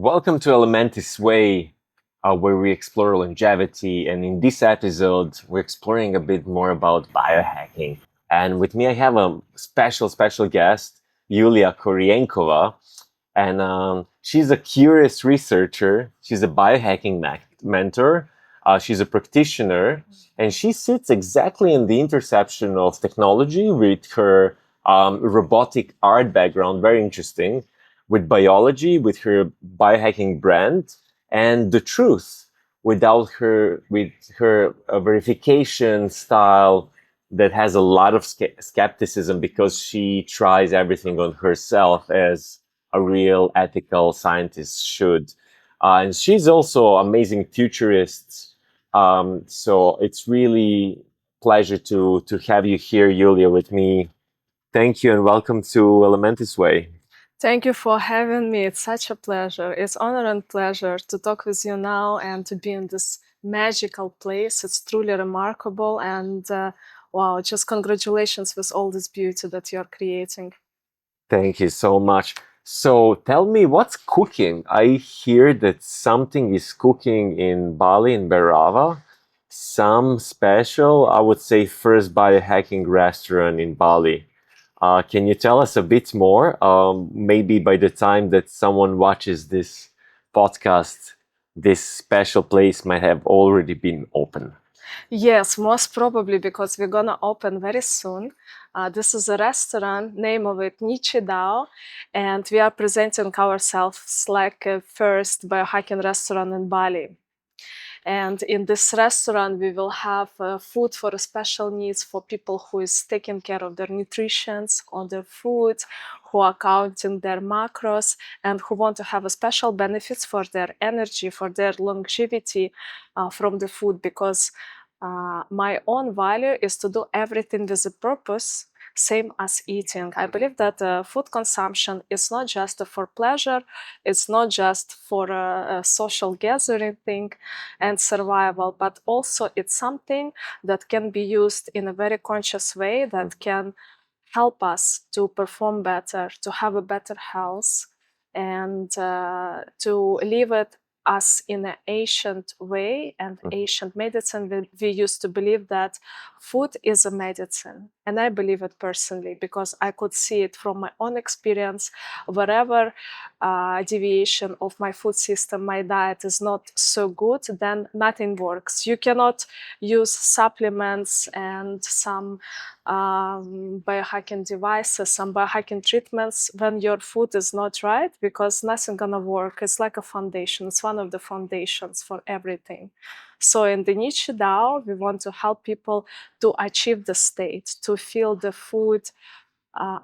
Welcome to Elementis Way, where we explore longevity. And in this episode, we're exploring a bit more about biohacking. And with me, I have a special guest, Yuliia Korienkova. And she's a curious researcher. She's a biohacking mentor. She's a practitioner. And she sits exactly in the intersection of technology with her robotic art background, very interesting, with biology, with her biohacking brand, and the truth with her verification style that has a lot of skepticism because she tries everything on herself as a real ethical scientist should. And she's also amazing futurist. So it's really pleasure to have you here, Yulia, with me. Thank you and welcome to Elementis Way. Thank you for having me. It's such a pleasure. It's honor and pleasure to talk with you now and to be in this magical place. It's truly remarkable. And wow, just congratulations with all this beauty that you're creating. Thank you so much. So tell me, what's cooking? I hear that something is cooking in Bali, in Berava. Some special, I would say, first biohacking restaurant in Bali. Can you tell us a bit more? Maybe by the time that someone watches this podcast, this special place might have already been open. Yes, most probably because we're gonna open very soon. This is a restaurant, name of it Nichi, and we are presenting ourselves like a first biohacking restaurant in Bali. And in this restaurant, we will have food for special needs for people who is taking care of their nutrition on their food, who are counting their macros, and who want to have a special benefits for their energy, for their longevity from the food. Because my own value is to do everything with a purpose, same as eating. I believe that food consumption is not just for pleasure, it's not just for a social gathering thing and survival, but also it's something that can be used in a very conscious way that can help us to perform better, to have a better health, and to live it as in an ancient way and ancient medicine. We used to believe that food is a medicine, and I believe it personally because I could see it from my own experience. Wherever deviation of my food system, my diet is not so good, then nothing works. You cannot use supplements and some biohacking devices, some biohacking treatments when your food is not right, because nothing gonna work. It's like a foundation. It's one of the foundations for everything. So in the Nichi DAO, we want to help people to achieve the state, to feel the food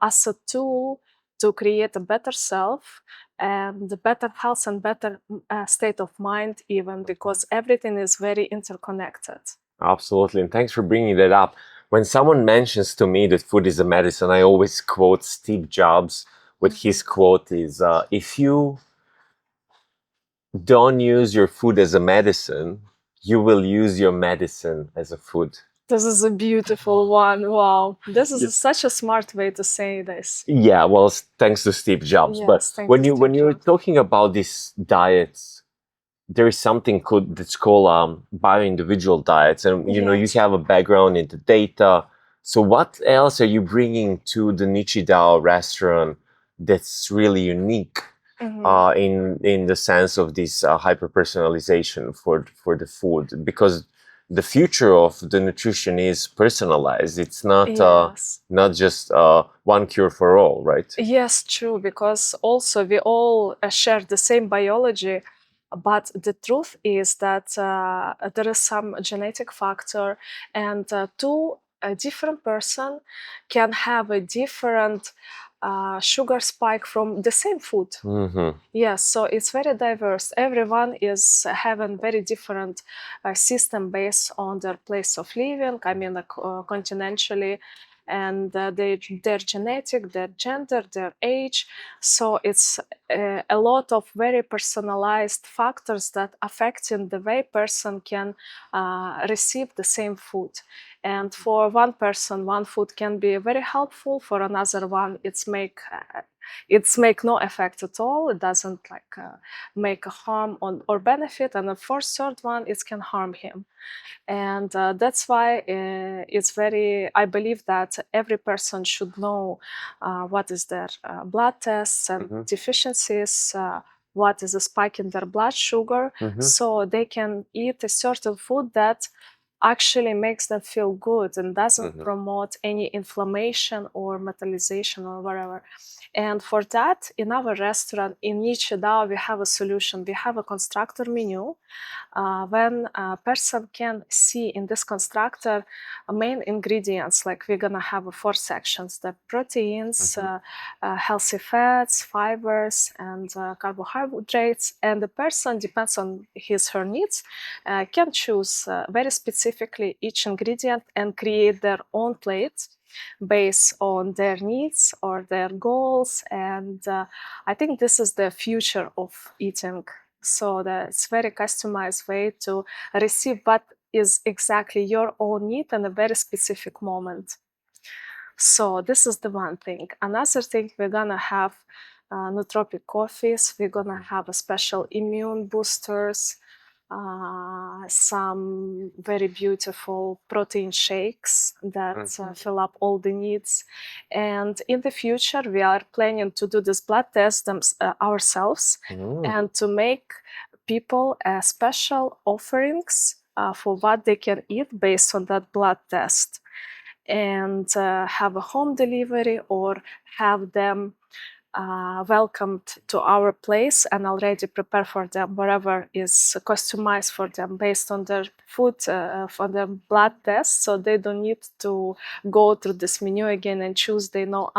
as a tool to create a better self and better health and better state of mind, even because everything is very interconnected. Absolutely, and thanks for bringing that up. When someone mentions to me that food is a medicine, I always quote Steve Jobs. What his quote is, if you don't use your food as a medicine, you will use your medicine as a food. This is a beautiful one. Wow. This is such a smart way to say this. Yeah, well, thanks to Steve Jobs. Yes, but when you're talking about these diets, there is something that's called bio-individual diets, and you have a background in the data. So what else are you bringing to the Nichi DAO restaurant that's really unique in the sense of this hyper-personalization for the food? Because the future of the nutrition is personalized. It's not not just one cure for all, right? Yes, true. Because also we all share the same biology. But the truth is that there is some genetic factor, and a different person can have a different sugar spike from the same food. Yes, so it's very diverse. Everyone is having very different system based on their place of living, I mean, continentally, and their genetic, their gender, their age. So it's a lot of very personalized factors that affecting the way person can receive the same food. And for one person, one food can be very helpful. For another one, it's make It's make no effect at all. It doesn't like make a harm or benefit. And the first, third one, it can harm him. And that's why it's very, I believe that every person should know what is their blood tests and deficiencies, what is a spike in their blood sugar, so they can eat a certain food that actually makes them feel good and doesn't promote any inflammation or metallization or whatever. And for that, in our restaurant in Nichi, we have a solution. We have a constructor menu. When a person can see in this constructor main ingredients, like we're gonna have 4 sections: the proteins, healthy fats, fibers, and carbohydrates. And the person, depends on her needs, can choose very specifically each ingredient and create their own plate based on their needs or their goals. And I think this is the future of eating. So that's very customized way to receive what is exactly your own need in a very specific moment. So this is the one thing. Another thing, we're gonna have nootropic coffees. We're gonna have a special immune boosters, some very beautiful protein shakes that fill up all the needs. And in the future, we are planning to do this blood test ourselves and to make people special offerings for what they can eat based on that blood test, and have a home delivery or have them welcomed to our place and already prepare for them whatever is customized for them based on their food, for their blood test, so they don't need to go through this menu again and choose. They know,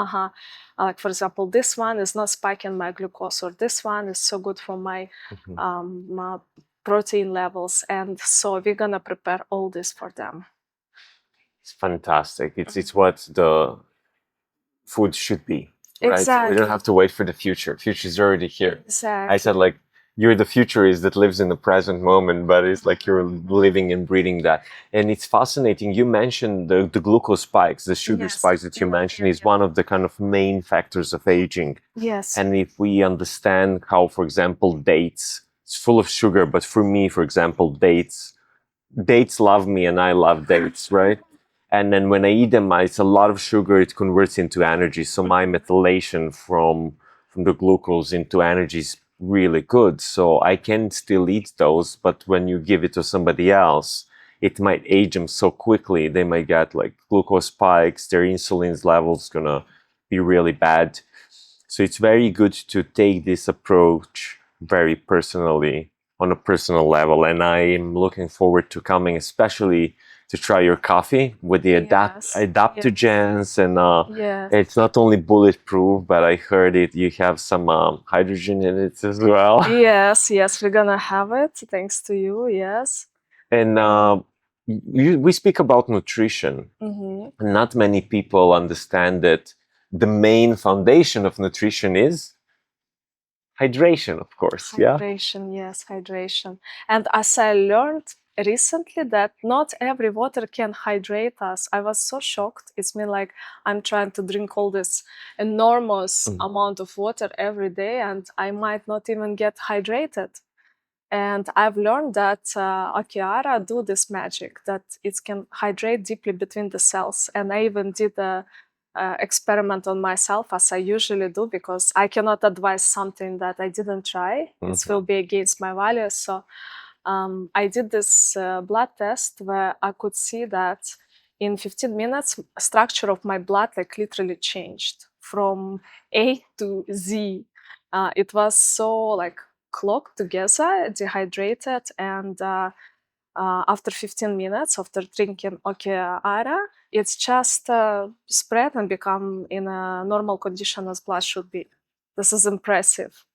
like for example, this one is not spiking my glucose, or this one is so good for my my protein levels. And so we're gonna prepare all this for them. It's fantastic. It's what the food should be. Right? Exactly. We don't have to wait for the future. Future is already here. Exactly. I said, like, you're the futurist that lives in the present moment, but it's like you're living and breathing that. And it's fascinating. You mentioned the glucose spikes, the sugar spikes that you mentioned is one of the kind of main factors of aging. Yes. And if we understand how, for example, dates, it's full of sugar, but for me, for example, dates love me and I love dates, right? And then when I eat them, it's a lot of sugar, it converts into energy. So my methylation from the glucose into energy is really good. So I can still eat those, but when you give it to somebody else, it might age them so quickly. They might get like glucose spikes, their insulin levels gonna be really bad. So it's very good to take this approach very personally, on a personal level. And I'm looking forward to coming, especially to try your coffee with the adaptogens. And it's not only bulletproof, but I heard you have some hydrogen in it as well. Yes, we're gonna have it, thanks to you. Yes. And we speak about nutrition. Not many people understand that the main foundation of nutrition is hydration, of course. Hydration, yes, hydration. And as I learned recently that not every water can hydrate us, I was so shocked. It's me like I'm trying to drink all this enormous amount of water every day, and I might not even get hydrated. And I've learned that Akiara do this magic, that it can hydrate deeply between the cells. And I even did a experiment on myself, as I usually do, because I cannot advise something that I didn't try. It will be against my values. So I did this blood test where I could see that in 15 minutes, structure of my blood like literally changed from A to Z. It was so like clogged together, dehydrated, and after 15 minutes after drinking Okiara, it's just spread and become in a normal condition as blood should be. This is impressive.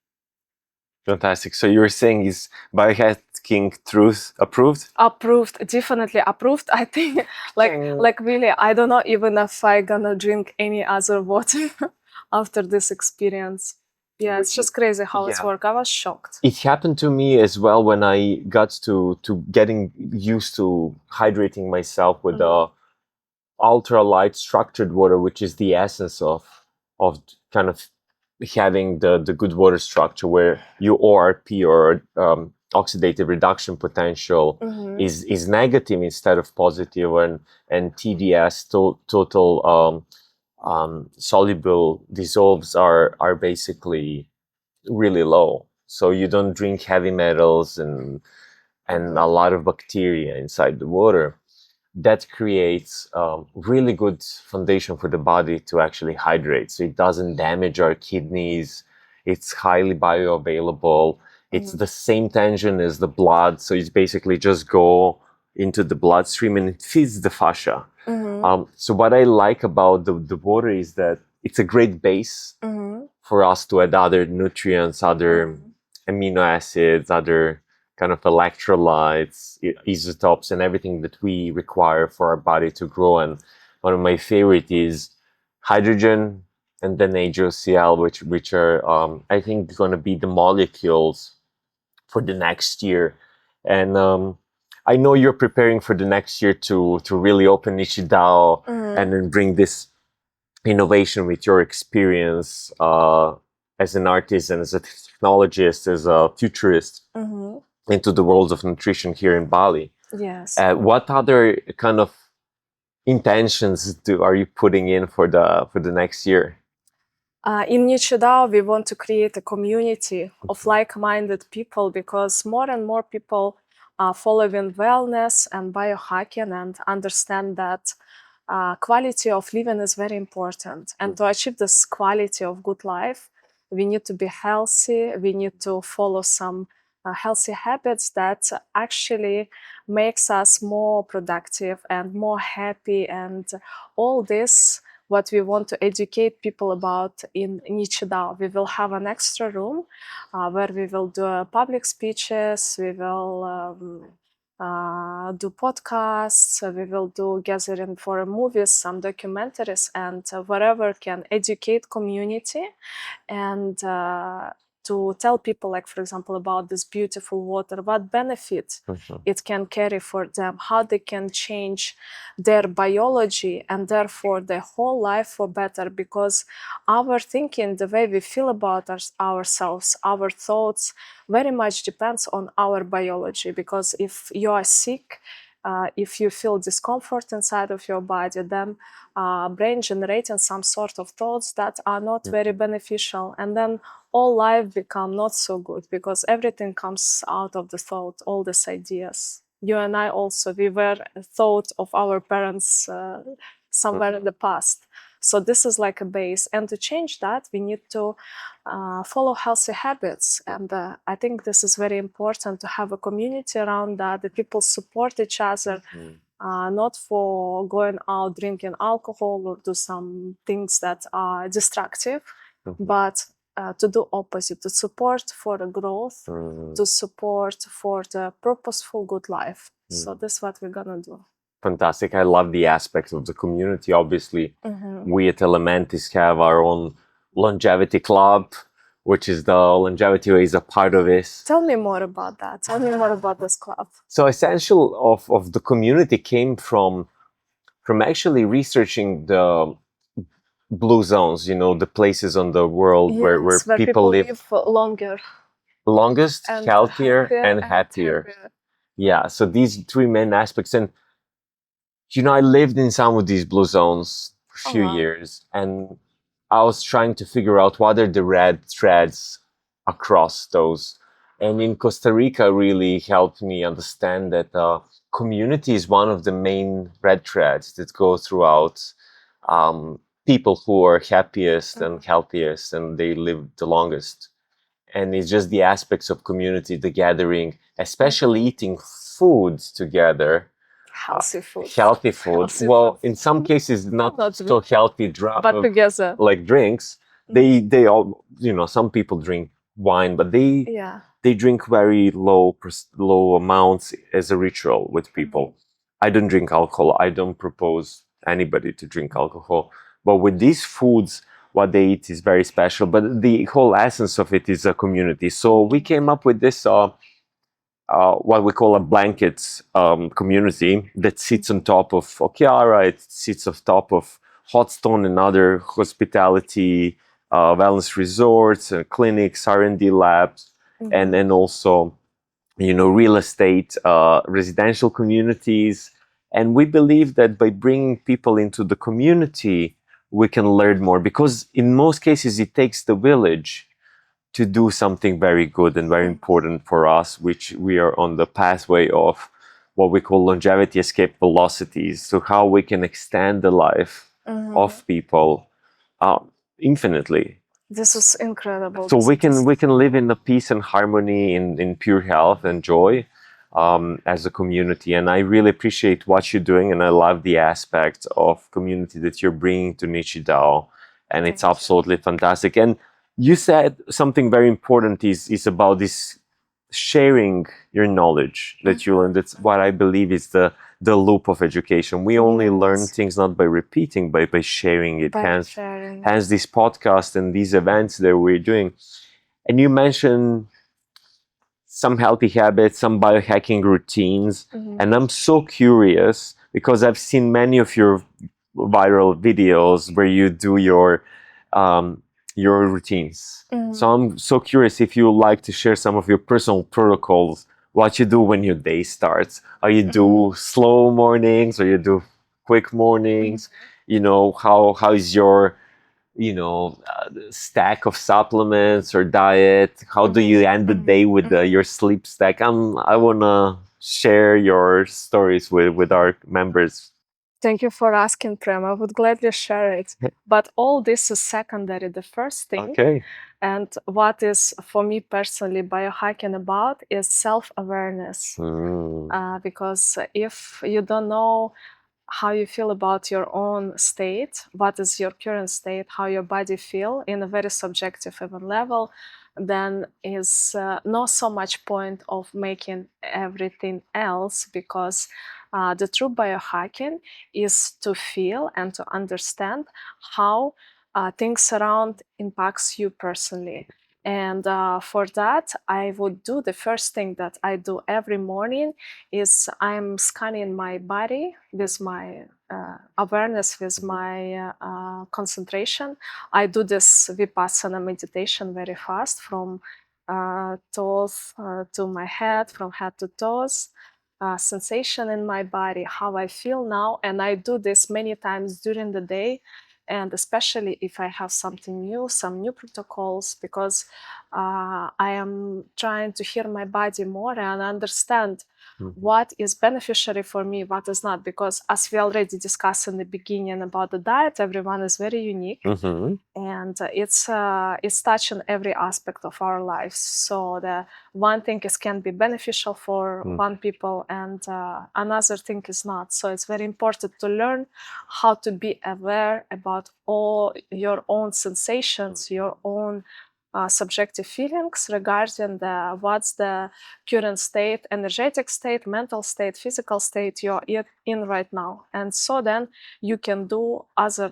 Fantastic. So you were saying is Biohacking Truth approved? Approved, definitely approved. I think like really, I don't know even if I gonna drink any other water after this experience. Yeah, it's just crazy how it's work. I was shocked. It happened to me as well when I got to getting used to hydrating myself with ultra light structured water, which is the essence of kind of having the good water structure where your ORP or oxidative reduction potential is negative instead of positive, and TDS total soluble dissolves are basically really low. So you don't drink heavy metals and a lot of bacteria inside the water. That creates a really good foundation for the body to actually hydrate. So it doesn't damage our kidneys. It's highly bioavailable. It's the same tension as the blood. So it's basically just go into the bloodstream and it feeds the fascia. So what I like about the water is that it's a great base for us to add other nutrients, other amino acids, other kind of electrolytes, isotopes, and everything that we require for our body to grow. And one of my favorite is hydrogen and then HOCl, which are I think going to be the molecules for the next year. And I know you're preparing for the next year to really open Nichi DAO and then bring this innovation with your experience as an artist and as a technologist, as a futurist into the world of nutrition here in Bali. Yes. What other kind of intentions are you putting in for the next year? In Nichi DAO, we want to create a community of like-minded people, because more and more people are following wellness and biohacking and understand that quality of living is very important. And to achieve this quality of good life, we need to be healthy. We need to follow some healthy habits that actually makes us more productive and more happy. And all this, what we want to educate people about in Nichi DAO. We will have an extra room where we will do public speeches, we will do podcasts, we will do gathering for movies, some documentaries, and whatever can educate community and to tell people, like, for example, about this beautiful water, what benefit it can carry for them, how they can change their biology and therefore their whole life for better. Because our thinking, the way we feel about ourselves, our thoughts, very much depends on our biology. Because if you are sick, if you feel discomfort inside of your body, then brain generating some sort of thoughts that are not very beneficial, and then all life become not so good, because everything comes out of the thought, all these ideas. You and I also, we were thought of our parents somewhere in the past. So this is like a base, and to change that, we need to follow healthy habits. And I think this is very important, to have a community around that, the people support each other, not for going out drinking alcohol or do some things that are destructive, but to do opposite, to support for the growth, to support for the purposeful good life. So that's what we're gonna do. Fantastic. I love the aspects of the community. Obviously, we at Elementis have our own longevity club, which is the longevity is a part of this. Tell me more about that. Tell me more about this club. So essential of the community came from actually researching the blue zones, you know, the places on the world where people live longer. Longest, healthier, and happier. Yeah, so these three main aspects. And you know, I lived in some of these blue zones for a few years, and I was trying to figure out what are the red threads across those. And in Costa Rica really helped me understand that community is one of the main red threads that go throughout people who are happiest and healthiest, and they live the longest. And it's just the aspects of community, the gathering, especially eating foods together. Healthy food. Healthy food. Well, in some cases, not so healthy, but together, like drinks. They all, you know, some people drink wine, but they drink very low amounts as a ritual with people. I don't drink alcohol. I don't propose anybody to drink alcohol. But with these foods, what they eat is very special. But the whole essence of it is a community. So we came up with this. What we call a blankets community that sits on top of Okiara, it sits on top of Hot Stone and other hospitality wellness resorts, clinics, R&D labs, and also, real estate, residential communities. And we believe that by bringing people into the community, we can learn more, because in most cases it takes the village to do something very good and very important for us, which we are on the pathway of what we call longevity escape velocities. So how we can extend the life of people infinitely. This is incredible. So we can live in the peace and harmony, in pure health and joy, as a community. And I really appreciate what you're doing, and I love the aspect of community that you're bringing to Nichi DAO, and it's absolutely fantastic. And you said something very important is about this sharing your knowledge that you learn. That's what I believe is the loop of education. We only learn things not by repeating, but by sharing it. Hence this podcast and these events that we're doing. And you mentioned some healthy habits, some biohacking routines. And I'm so curious, because I've seen many of your viral videos where you do your routines. So I'm so curious if you would like to share some of your personal protocols, what you do when your day starts. Are you do slow mornings, or you do quick mornings? How is your stack of supplements or diet? How do you end the day with your sleep stack? I want to share your stories with our members. Thank you for asking, Prem. I would gladly share it. But all this is secondary. The first thing, and what is for me personally biohacking about, is self-awareness. Because if you don't know how you feel about your own state, what is your current state, how your body feel in a very subjective even level, then is not so much point of making everything else, because the true biohacking is to feel and to understand how things around impacts you personally. And for that, I would do the first thing that I do every morning is I'm scanning my body with my awareness, with my concentration. I do this Vipassana meditation very fast, from toes to my head, from head to toes. Sensation in my body, how I feel now. And I do this many times during the day, and especially if I have something new, some new protocols, because I am trying to hear my body more and understand what is beneficiary for me, what is not. Because as we already discussed in the beginning about the diet, everyone is very unique, and it's touching every aspect of our lives. So the one thing can be beneficial for one people, and another thing is not. So it's very important to learn how to be aware about all your own sensations, your own subjective feelings regarding what's the current state, energetic state, mental state, physical state you're in right now. And so then you can do other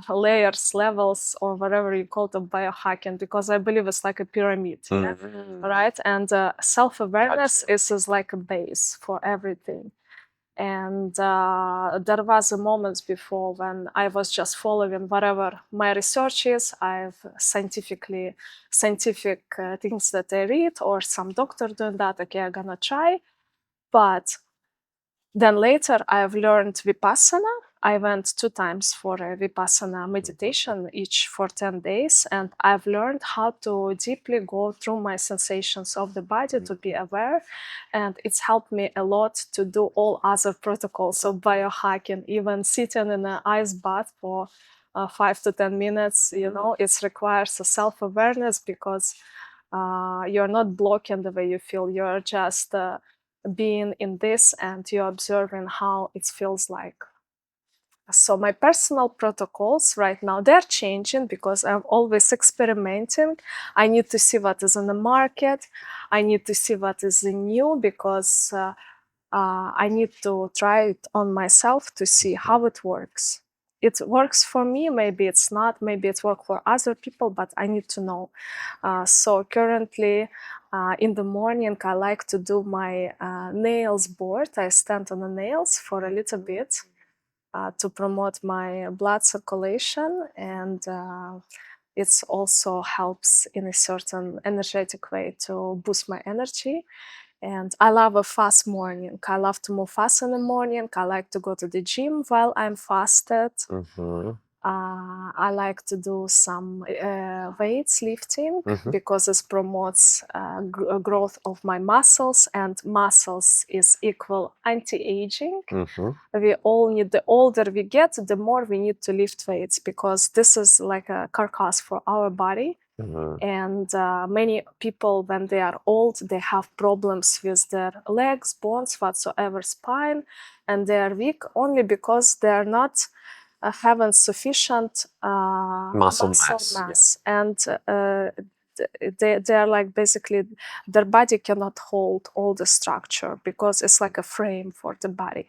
layers, levels, or whatever you call them, biohacking, because I believe it's like a pyramid, right? And self-awareness is like a base for everything. And there was a moment before when I was just following whatever my research is. I've scientific things that I read, or some doctor doing that. Okay, I'm gonna try. But then later I've learned Vipassana. I went 2 times for a Vipassana meditation, each for 10 days. And I've learned how to deeply go through my sensations of the body, to be aware. And it's helped me a lot to do all other protocols of biohacking, even sitting in an ice bath for 5 to 10 minutes. It requires a self-awareness, because you're not blocking the way you feel. You're just being in this, and you're observing how it feels like. So my personal protocols right now, they're changing, because I'm always experimenting. I need to see what is in the market. I need to see what is new, because I need to try it on myself to see how it works. It works for me, maybe it's not, maybe it works for other people, but I need to know. So currently, in the morning, I like to do my nails board. I stand on the nails for a little bit to promote my blood circulation, and It's also helps in a certain energetic way to boost my energy. And I love a fast morning. I love to move fast in the morning. I like to go to the gym while I'm fasted. I like to do some weights lifting because this promotes growth of my muscles, and muscles is equal anti-aging. We all need, the older we get, the more we need to lift weights, because this is like a carcass for our body. And many people, when they are old, they have problems with their legs, bones, whatsoever, spine, and they are weak only because they are not having sufficient Muscle mass. And they are like, basically their body cannot hold all the structure because it's like a frame for the body.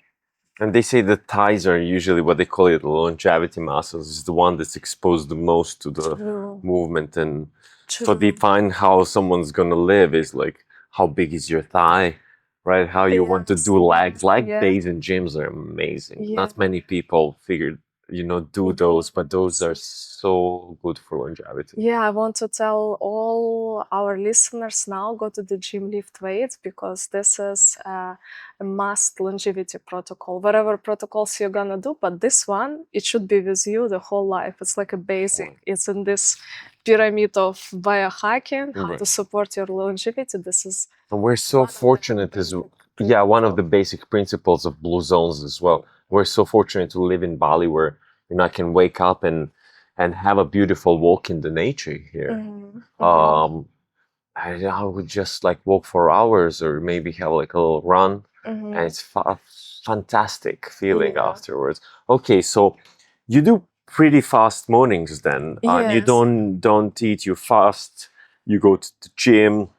And they say the thighs are usually what they call it longevity muscles, is the one that's exposed the most to the movement. And to define how someone's gonna live is like, how big is your thigh, right? How you want to do legs. Leg days in gyms are amazing. Not many people figured, do those, but those are so good for longevity. Yeah, I want to tell all our listeners now, go to the gym, lift weights, because this is a must longevity protocol. Whatever protocols you're gonna do, but this one, it should be with you the whole life. It's like a basic. It's in this pyramid of biohacking, how to support your longevity. This is. And we're so fortunate as one of the basic principles of blue zones as well. We're so fortunate to live in Bali, where I can wake up and have a beautiful walk in the nature here. I would just like walk for hours, or maybe have like a little run, and it's a fantastic feeling afterwards. Okay, so you do pretty fast mornings then. You don't eat, you fast, you go to the gym.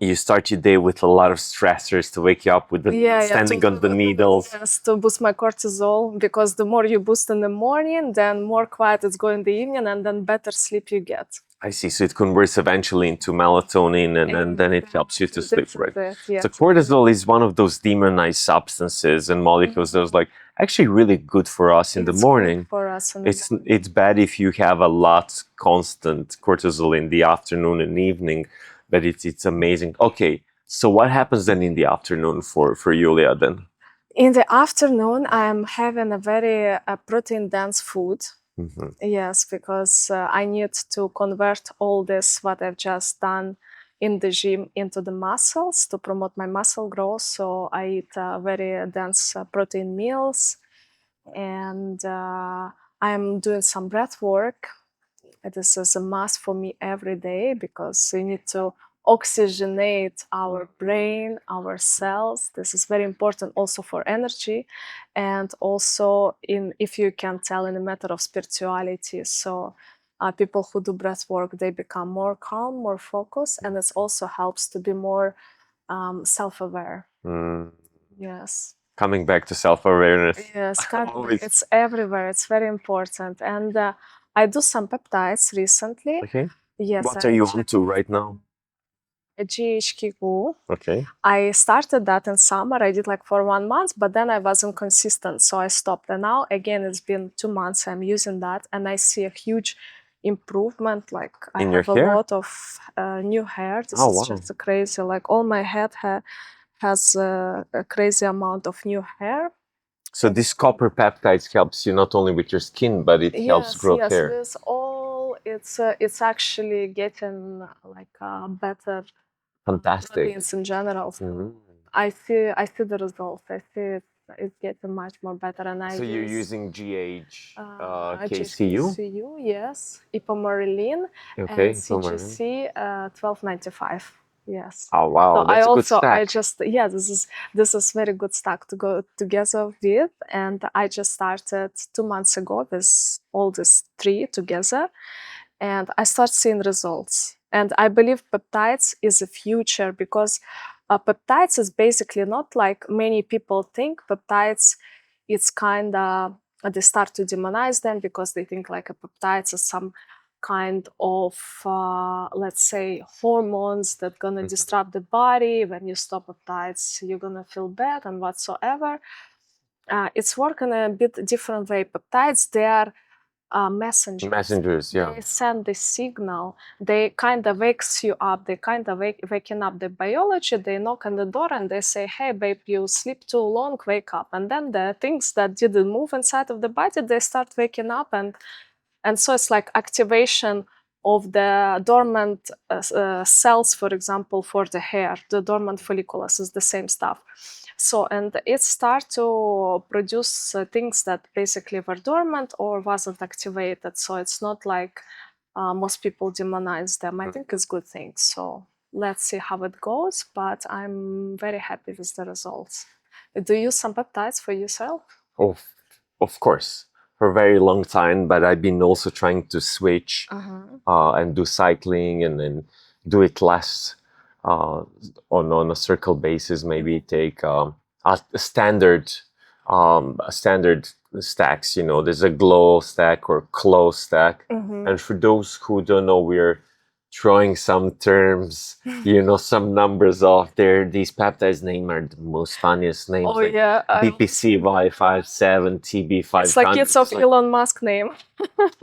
You start your day with a lot of stressors to wake you up with the standing on the needles. Yes, to boost my cortisol, because the more you boost in the morning, then more quiet it's going in the evening, and then better sleep you get. I see. So it converts eventually into melatonin, and then it helps you to sleep, right? So cortisol is one of those demonized substances and molecules that was like actually really good for us in the morning. It's bad if you have a lot constant cortisol in the afternoon and evening, but it's amazing. Okay, so what happens then in the afternoon for Yulia then? In the afternoon, I'm having a very protein-dense food. Yes, because I need to convert all this, what I've just done in the gym, into the muscles to promote my muscle growth. So I eat very dense protein meals, and I'm doing some breath work. This is a must for me every day, because we need to oxygenate our brain, our cells. This is very important also for energy, and also if you can tell, in a matter of spirituality. So people who do breath work, they become more calm, more focused, and it also helps to be more self-aware. Yes. Coming back to self-awareness. Yes, it's everywhere. It's very important. And I do some peptides recently. Okay. Yes. What are you on to right now? GHQ. Okay. I started that in summer. I did like for 1 month, but then I wasn't consistent, so I stopped. And now again, it's been 2 months I'm using that, and I see a huge improvement. Like I have a lot of new hair. This is just crazy. Like all my head has a crazy amount of new hair. So this copper peptides helps you not only with your skin, but it helps grow hair. Yes, it's actually getting like better. Fantastic. Proteins in general. I see the results. I see it's getting much more better. And so you're using GHKCU? GHKCU, yes. Ipamorelin, and CGC 1295. Yes. Oh wow, that's a good stack. This is very good stack to go together with, and I just started 2 months ago with all these 3 together, and I start seeing results. And I believe peptides is the future, because peptides is basically not like many people think. Peptides, it's kind of, they start to demonize them because they think like a peptides is some kind of, let's say, hormones that gonna disrupt the body. When you stop peptides, you're gonna feel bad and whatsoever. It's working a bit different way. Peptides, they are messengers. Messengers, yeah. They send this signal. They kind of wakes you up. They kind of waking up the biology. They knock on the door and they say, "Hey, babe, you sleep too long. Wake up." And then the things that didn't move inside of the body, they start waking up, and so it's like activation of the dormant cells, for example, for the hair. The dormant follicles is the same stuff. So, and it starts to produce things that basically were dormant or wasn't activated. So it's not like most people demonize them. I think it's good things. So let's see how it goes, but I'm very happy with the results. Do you use some peptides for yourself? Oh, of course, for a very long time, but I've been also trying to switch and do cycling and then do it less on a circle basis. Maybe take a standard stacks. You know, there's a glow stack or clo stack, and for those who don't know, we're throwing some terms, you know, some numbers off there. These peptides name are the most funniest names. Oh, yeah. BPC Y57, TB500. It's like it's of Elon Musk name.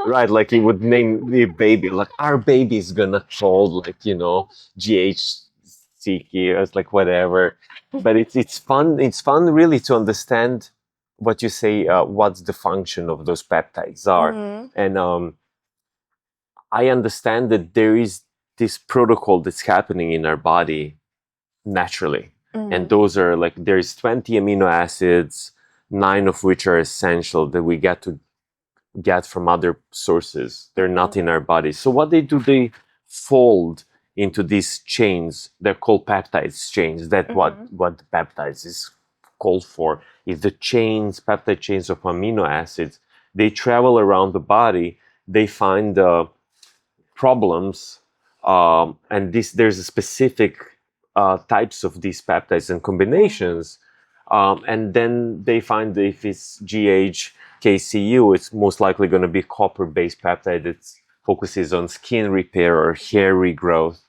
Right, like he would name the baby, like our baby's gonna call, like, you know, GHCQ. It's like whatever. But it's fun. It's fun really to understand what you say, what's the function of those peptides are. And I understand that there is this protocol that's happening in our body naturally. And those are like, there's 20 amino acids, 9 of which are essential that we get from other sources. They're not in our body. So what they do, they fold into these chains. They're called peptides chains. That's what the peptides is called for. Is the chains, peptide chains of amino acids. They travel around the body. They find problems, and there's a specific types of these peptides and combinations, and then they find that if it's GHKCU, it's most likely going to be copper-based peptide that focuses on skin repair or hair regrowth,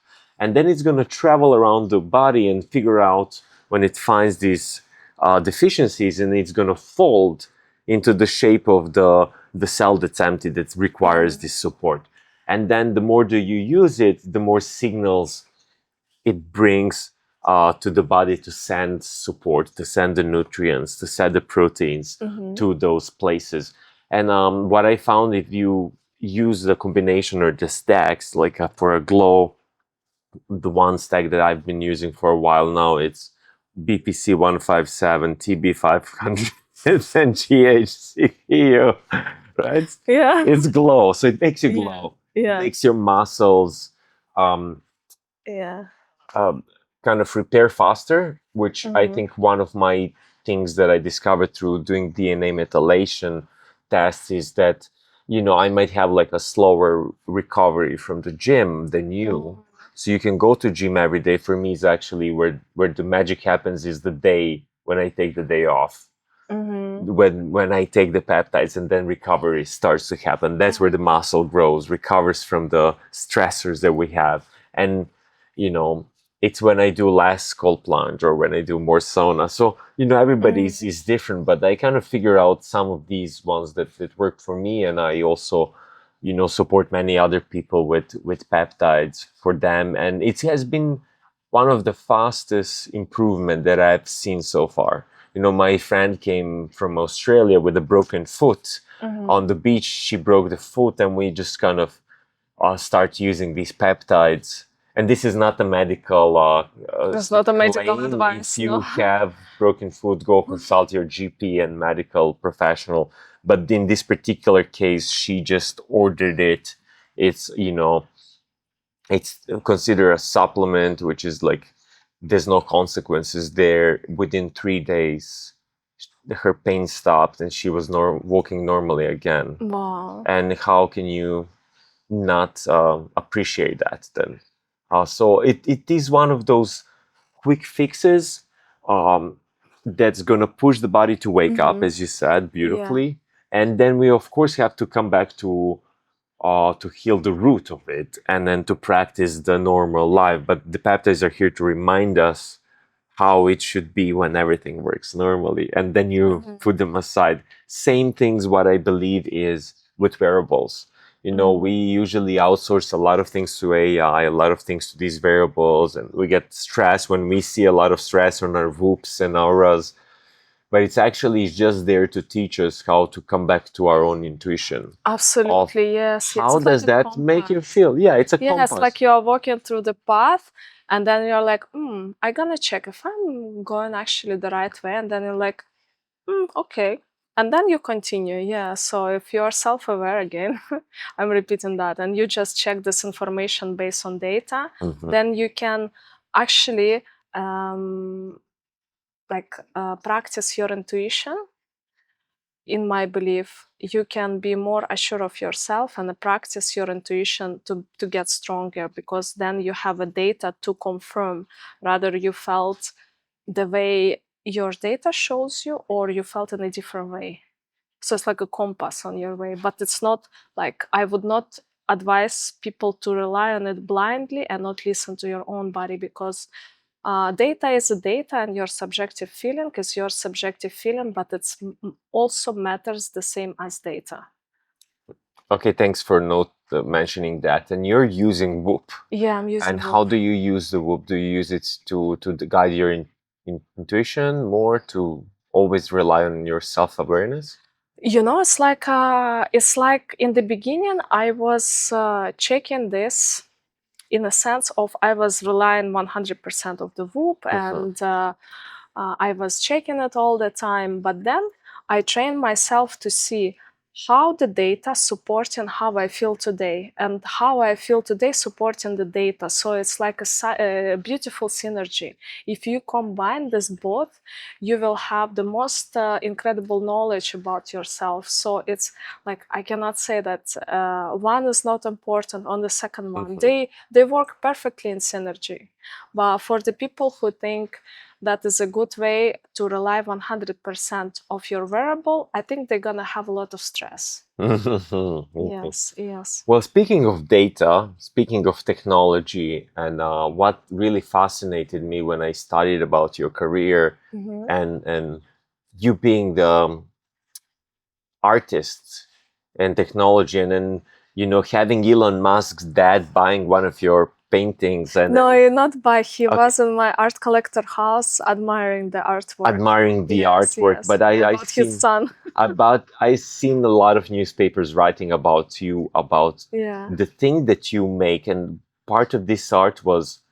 and then it's going to travel around the body and figure out when it finds these deficiencies, and it's going to fold into the shape of the cell that's empty that requires this support. And then the more that you use it, the more signals it brings to the body to send support, to send the nutrients, to send the proteins to those places. And what I found, if you use the combination or the stacks, like for a glow, the one stack that I've been using for a while now, it's BPC 157, TB 500, and GHCU, right? Yeah. It's glow, so it makes you glow. Yeah. It makes your muscles kind of repair faster, which I think one of my things that I discovered through doing DNA methylation tests is that, you know, I might have like a slower recovery from the gym than you. So you can go to gym every day. For me, is actually where the magic happens is the day when I take the day off. When I take the peptides, and then recovery starts to happen. That's where the muscle grows, recovers from the stressors that we have. And, you know, it's when I do less cold plunge or when I do more sauna. So, you know, everybody is different, but I kind of figure out some of these ones that work for me. And I also, you know, support many other people with peptides for them. And it has been one of the fastest improvement that I've seen so far. You know, my friend came from Australia with a broken foot. On the beach, she broke the foot, and we just kind of start using these peptides. And this is not a medical That's not a medical claim. advice. If you No. have broken foot, go consult your GP and medical professional. But in this particular case, she just ordered it. It's, you know, it's considered a supplement, which is like, there's no consequences there. Within 3 days, her pain stopped and she was walking normally again. Wow. And how can you not appreciate that then? So it is one of those quick fixes that's going to push the body to wake up, as you said, beautifully. And then we, of course, have to come back to heal the root of it, and then to practice the normal life. But the peptides are here to remind us how it should be when everything works normally, and then you put them aside. Same things, what I believe is with wearables. You know, we usually outsource a lot of things to AI, a lot of things to these variables, and we get stressed when we see a lot of stress on our whoops and auras. But it's actually just there to teach us how to come back to our own intuition. Absolutely, yes. How It's does like a that make you compass. feel? Yeah, it's a Yeah, it's compass. like you are walking through the path, and then you're like, I'm gonna check if I'm going actually the right way. And then you're like, okay. And then you continue. Yeah. So if you're self-aware again, I'm repeating that, and you just check this information based on data, then you can actually practice your intuition. In my belief, you can be more assured of yourself and practice your intuition to get stronger, because then you have a data to confirm rather you felt the way your data shows you or you felt in a different way. So it's like a compass on your way, but it's not like, I would not advise people to rely on it blindly and not listen to your own body, because data is a data and your subjective feeling is your subjective feeling, but it's also matters the same as data. Okay, thanks for mentioning that. And you're using Whoop. Yeah, I'm using And Whoop. how do you use the Whoop? Do you use it to guide your intuition more, to always rely on your self-awareness? You know, it's like in the beginning I was checking this in a sense of I was relying 100% of the Whoop, and I was checking it all the time. But then I trained myself to see how the data supporting how I feel today, and how I feel today supporting the data. So it's like a beautiful synergy. If you combine this both, you will have the most incredible knowledge about yourself. So it's like, I cannot say that one is not important on the second one. They work perfectly in synergy. But for the people who think that is a good way to rely 100% of your wearable, I think they're gonna have a lot of stress. Yes, yes. Well, speaking of data, speaking of technology, and what really fascinated me when I studied about your career, and you being the artist and technology, and then, you know, having Elon Musk's dad buying one of your paintings, and no, not by, he was in my art collector house admiring the artwork. Admiring the artwork. But I seen his son. I seen a lot of newspapers writing about you, about the thing that you make, and part of this art was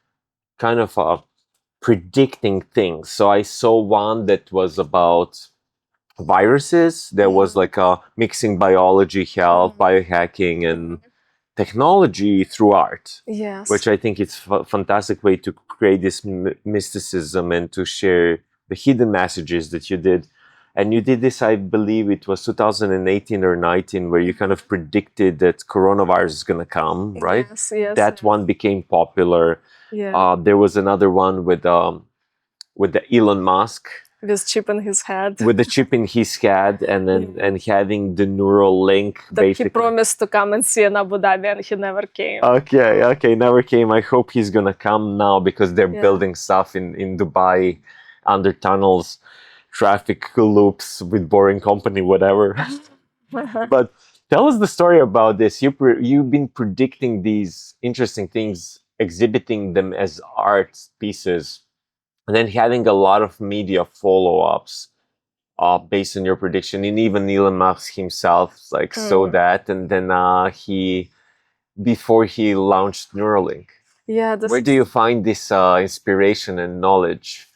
kind of predicting things. So I saw one that was about viruses. There was like a mixing biology, health, biohacking, and technology through art. Yes. Which I think it's a fantastic way to create this mysticism and to share the hidden messages that you did. And you did this, I believe it was 2018 or 19, where you kind of predicted that coronavirus is going to come, right? Yes, yes. That one became popular. Yeah. There was another one with the Elon Musk. With chip in his head. With the chip in his head, and then and having the neural link. That basically. He promised to come and see in Abu Dhabi, and he never came. Okay, never came. I hope he's gonna come now, because they're building stuff in Dubai, under tunnels, traffic loops with Boring Company, whatever. But tell us the story about this. You've been predicting these interesting things, exhibiting them as art pieces, and then having a lot of media follow-ups based on your prediction. And even Elon Musk himself saw that, and then before he launched Neuralink. Yeah. Where do you find this inspiration and knowledge?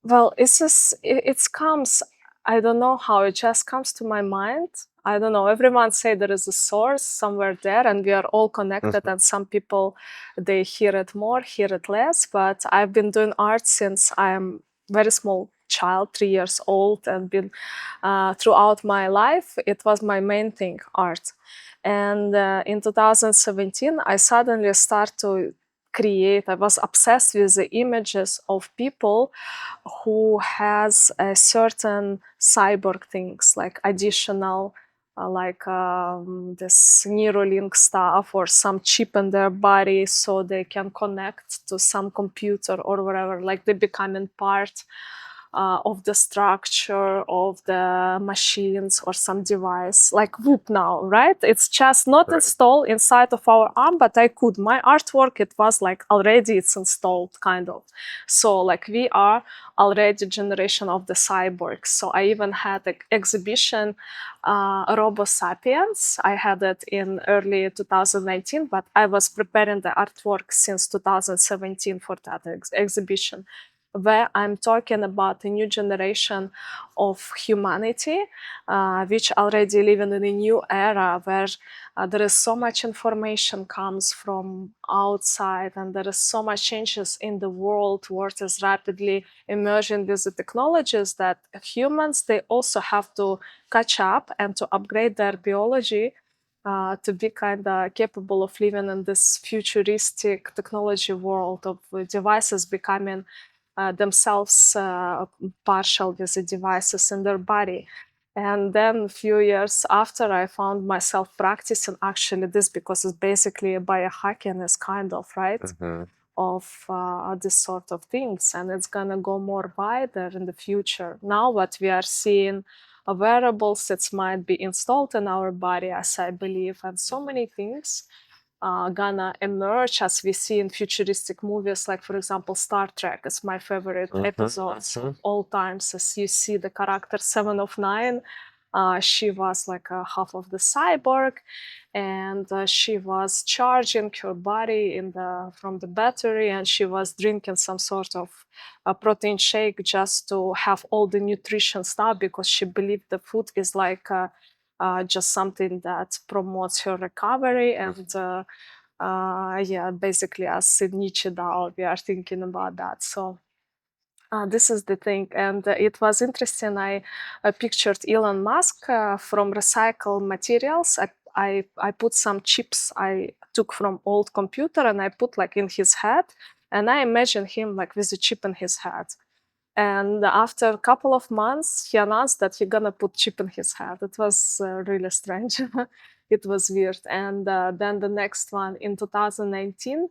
Well, it comes, I don't know how, it just comes to my mind. I don't know, everyone say there is a source somewhere there, and we are all connected, and some people, they hear it more, hear it less. But I've been doing art since I'm very small child, 3 years old, and been throughout my life, it was my main thing, art. And in 2017, I suddenly started to create. I was obsessed with the images of people who has a certain cyborg things, like additional this Neuralink stuff, or some chip in their body so they can connect to some computer or whatever, like they becoming part of the structure of the machines or some device, like Whoop now, right? It's just not installed inside of our arm, but I could. My artwork, it was like already it's installed, kind of. So like we are already generation of the cyborgs. So I even had an exhibition, Robo Sapiens. I had it in early 2019, but I was preparing the artwork since 2017 for that exhibition, where I'm talking about a new generation of humanity, which already living in a new era where there is so much information comes from outside, and there is so much changes in the world. World is rapidly emerging with the technologies that humans, they also have to catch up and to upgrade their biology to be kind of capable of living in this futuristic technology world of devices becoming themselves partial with the devices in their body. And then a few years after, I found myself practicing actually this, because it's basically a biohacking is kind of, right, of this sort of things. And it's gonna go more wider in the future. Now what we are seeing, wearables that might be installed in our body, as I believe, and so many things gonna emerge as we see in futuristic movies, like for example Star Trek is my favorite episodes of all times. As you see the character 7 of 9, she was like half of the cyborg, and she was charging her body from the battery, and she was drinking some sort of a protein shake just to have all the nutrition stuff, because she believed the food is like just something that promotes her recovery. And yeah, basically as in Nichi Dao, we are thinking about that. So this is the thing. And it was interesting. I pictured Elon Musk from recycled materials. I put some chips I took from old computer, and I put like in his head, and I imagine him like with a chip in his head. And after a couple of months, he announced that he's gonna put chip in his head. It was really strange. It was weird. And then the next one in 2019,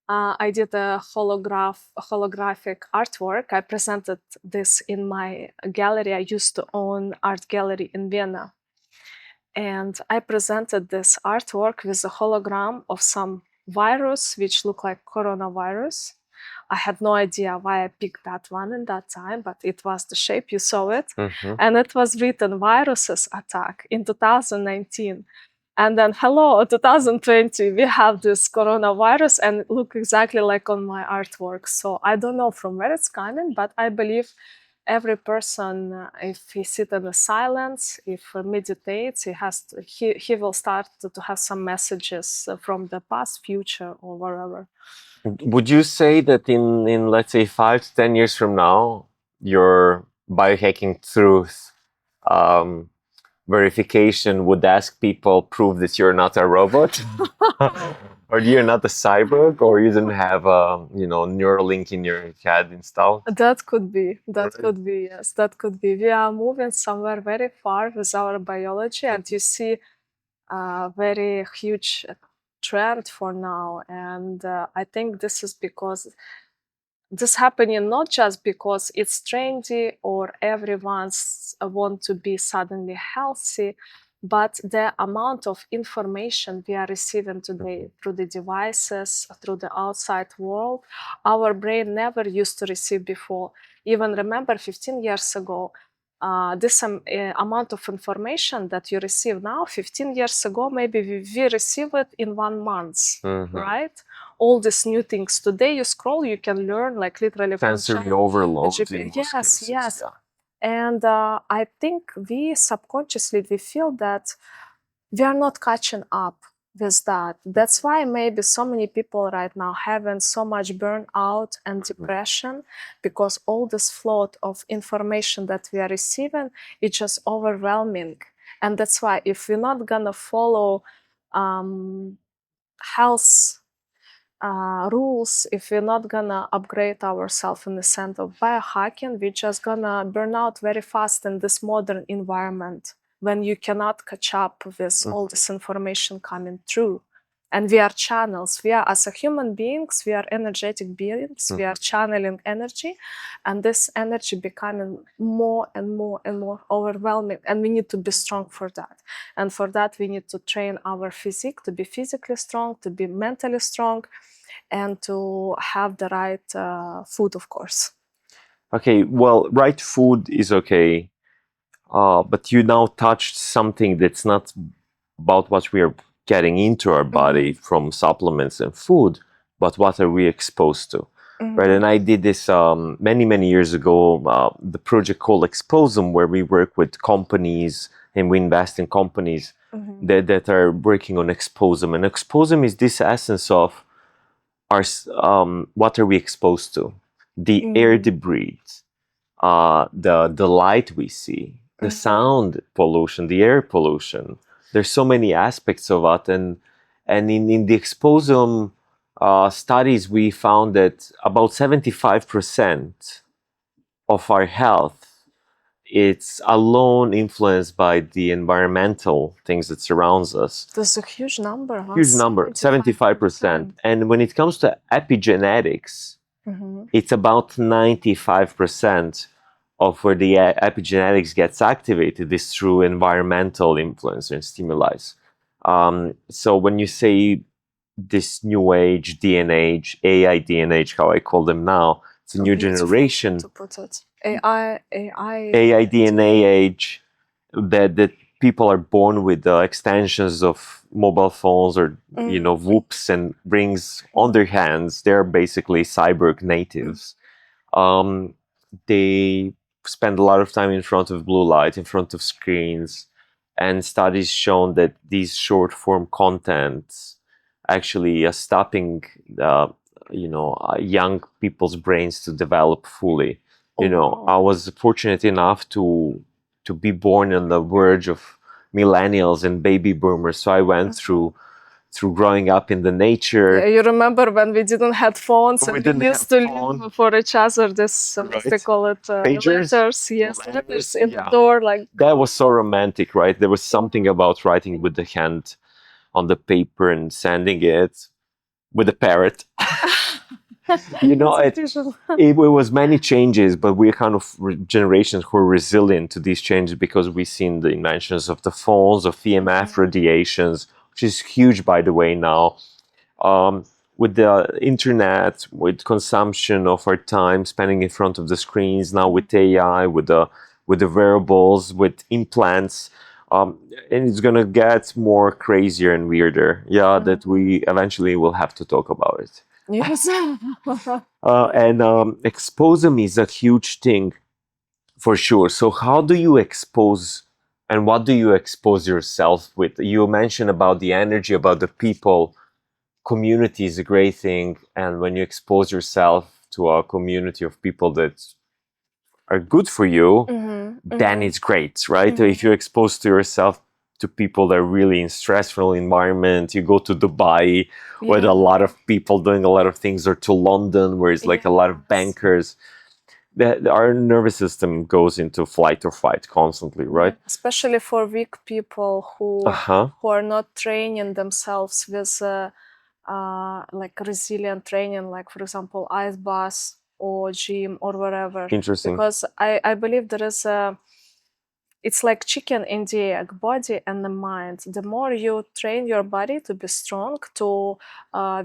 I did a holographic artwork. I presented this in my gallery. I used to own art gallery in Vienna. And I presented this artwork with a hologram of some virus, which looked like coronavirus. I had no idea why I picked that one in that time, but it was the shape, you saw it. And it was written viruses attack in 2019. And then, hello, 2020, we have this coronavirus, and it looked exactly like on my artwork. So I don't know from where it's coming, but I believe every person, if he sits in the silence, if he meditates, he will start to have some messages from the past, future, or wherever. Would you say that in let's say 5 to 10 years from now, your biohacking truth verification would ask people, prove that you're not a robot, or you're not a cyborg, or you didn't have a neural link in your head installed? That could be. That could be. Yes, that could be. We are moving somewhere very far with our biology, and you see a very huge trend for now. And I think this is because this happening not just because it's trendy or everyone's want to be suddenly healthy, but the amount of information we are receiving today through the devices, through the outside world, our brain never used to receive before. Even remember 15 years ago, this amount of information that you receive now, 15 years ago, maybe we receive it in 1 month, right? All these new things. Today you scroll, you can learn like literally sensory overload. Yes. Yeah. And I think we subconsciously, we feel that we are not catching up with that. That's why maybe so many people right now having so much burnout and depression, because all this flood of information that we are receiving is just overwhelming. And that's why if we're not gonna follow health rules, if we're not gonna upgrade ourselves in the sense of biohacking, we're just gonna burn out very fast in this modern environment when you cannot catch up with all this information coming through. And we are channels. We are, as a human beings, we are energetic beings. We are channeling energy, and this energy becoming more and more and more overwhelming. And we need to be strong for that. And for that, we need to train our physique to be physically strong, to be mentally strong, and to have the right food, of course. Okay, well, right food is okay, but you now touched something that's not about what we are getting into our body from supplements and food, but what are we exposed to, right? And I did this many, many years ago, the project called Exposome, where we work with companies and we invest in companies that are working on Exposome. And Exposome is this essence of our, what are we exposed to? The air they breathe, the light we see, the sound pollution, the air pollution. There's so many aspects of it, and in the Exposome studies, we found that about 75% of our health it's alone influenced by the environmental things that surrounds us. That's a huge number, huh? Huge number, 75%. And when it comes to epigenetics, it's about 95% of where the epigenetics gets activated is through environmental influence and stimuli. So when you say this new age, DNH, AI DNH, how I call them now, it's a new generation. To put it. AI DNA age, that people are born with extensions of mobile phones or whoops and rings on their hands. They're basically cyborg natives. They spend a lot of time in front of blue light, in front of screens, and studies shown that these short form contents actually are stopping young people's brains to develop fully. I was fortunate enough to be born on the verge of millennials and baby boomers, so I went through growing up in the nature. Yeah, you remember when we didn't have phones and we used to leave for each other this, they call it pagers? Letters in the door. Like that was so romantic, right? There was something about writing with the hand on the paper and sending it with a parrot. It was many changes, but we're kind of generations who are resilient to these changes because we've seen the inventions of the phones, of EMF radiations, which is huge, by the way, now. With the internet, with consumption of our time spending in front of the screens, now with AI, with the wearables, with implants, and it's gonna get more crazier and weirder. That we eventually will have to talk about it. Yes. And Exposome is a huge thing for sure. So how do you expose and what do you expose yourself with? You mentioned about the energy, about the people. Community is a great thing. And when you expose yourself to a community of people that are good for you, then it's great, right? If you're exposed to yourself to people that are really in stressful environment, you go to Dubai where a lot of people doing a lot of things, or to London where it's like a lot of bankers. Our nervous system goes into flight or fight constantly, right? Especially for weak people who are not training themselves with like resilient training, like for example ice bath or gym or whatever. Interesting. Because I believe there is it's like chicken and the egg, body and the mind. The more you train your body to be strong, to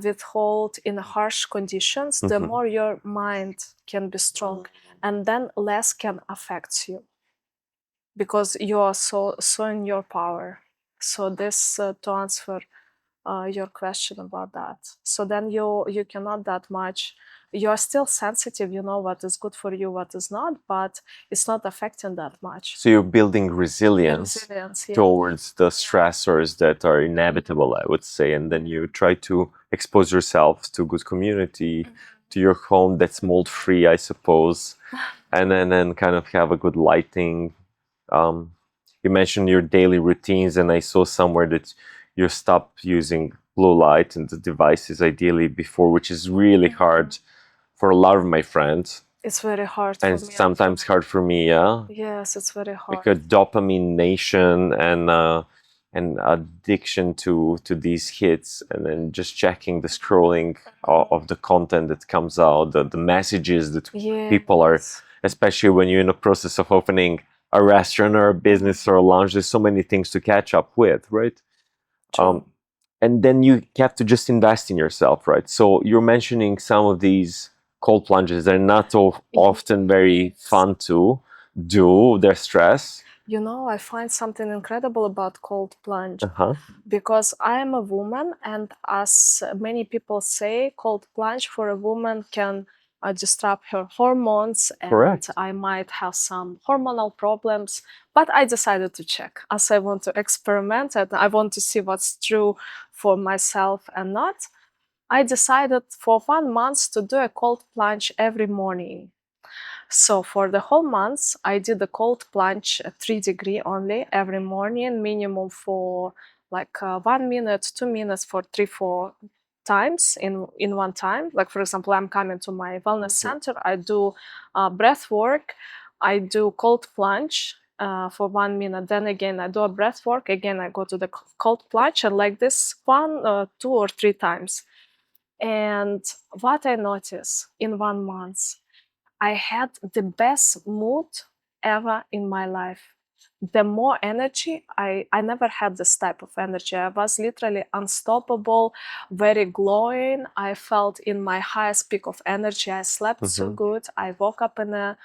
withhold in harsh conditions, the more your mind can be strong, and then less can affect you because you are so in your power. So this to answer your question about that. So then you cannot that much. You are still sensitive, you know what is good for you, what is not, but it's not affecting that much. So you're building resilience towards the stressors that are inevitable, I would say. And then you try to expose yourself to good community, to your home that's mold-free, I suppose. And then kind of have a good lighting. You mentioned your daily routines, and I saw somewhere that you stop using blue light and the devices ideally before, which is really hard for a lot of my friends. It's very hard and for me. Sometimes hard for me, yeah? Yes, it's very hard. Like a dopamine nation, and and addiction to these hits, and then just checking the scrolling of the content that comes out, the messages that people are, especially when you're in the process of opening a restaurant or a business or a lounge, there's so many things to catch up with, right? And then you have to just invest in yourself, right? So you're mentioning some of these cold plunges. They're not often very fun to do. They're stress. You know, I find something incredible about cold plunge because I am a woman, and as many people say, cold plunge for a woman can disrupt her hormones, and Correct. I might have some hormonal problems. But I decided to check, as I want to experiment and I want to see what's true for myself and not. I decided for 1 month to do a cold plunge every morning. So for the whole month, I did the cold plunge at 3 degrees only every morning, minimum for like 1 minute, 2 minutes for 3-4 times in one time. Like for example, I'm coming to my wellness center, I do breath work, I do cold plunge for 1 minute, then again I do a breath work, again I go to the cold plunge, and like this 1, 2 or 3 times. And what I noticed in 1 month, I had the best mood ever in my life. The more energy, I never had this type of energy. I was literally unstoppable, very glowing. I felt in my highest peak of energy. I slept so good. I woke up in a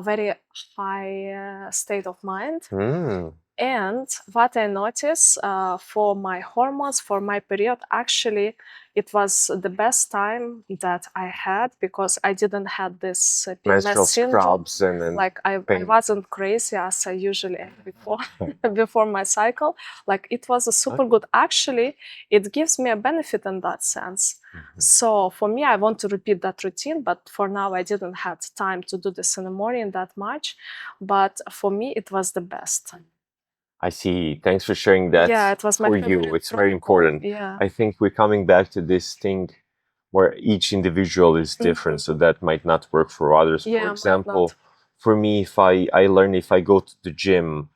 very high state of mind. And what I noticed for my hormones, for my period, actually, it was the best time that I had because I didn't have this PMS syndrome. Like I wasn't crazy as I usually am before my cycle. Like it was a super good. Actually, it gives me a benefit in that sense. So for me, I want to repeat that routine, but for now, I didn't have time to do this in the morning that much. But for me, it was the best. I see. Thanks for sharing that. Yeah, it was my for you. It's very important. Yeah. I think we're coming back to this thing where each individual is different, so that might not work for others. Yeah, for example, for me, if I learn if I go to the gym,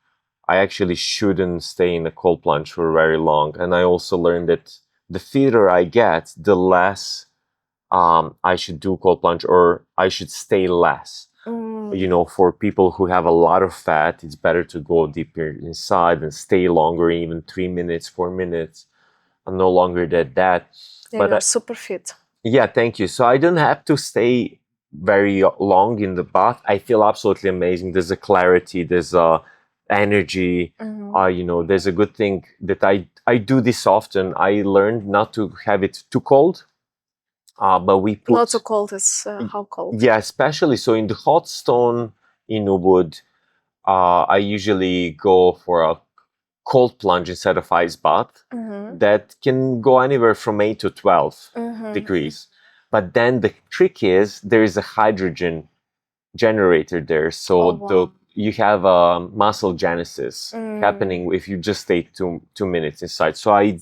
I actually shouldn't stay in a cold plunge for very long. And I also learned that the fitter I get, the less I should do cold plunge, or I should stay less. You know, for people who have a lot of fat, it's better to go deeper inside and stay longer, even 3 minutes, 4 minutes, and no longer than that. Yeah, but you're super fit. Yeah, thank you. So I don't have to stay very long in the bath. I feel absolutely amazing. There's a clarity, there's a energy. You know, there's a good thing that I do this often. I learned not to have it too cold. But we put... Not so cold is how cold? Yeah, especially so in the hot stone in Ubud, I usually go for a cold plunge instead of ice bath. That can go anywhere from 8 to 12 degrees. But then the trick is there is a hydrogen generator there. So you have a muscle genesis happening if you just stay 2 minutes inside. So I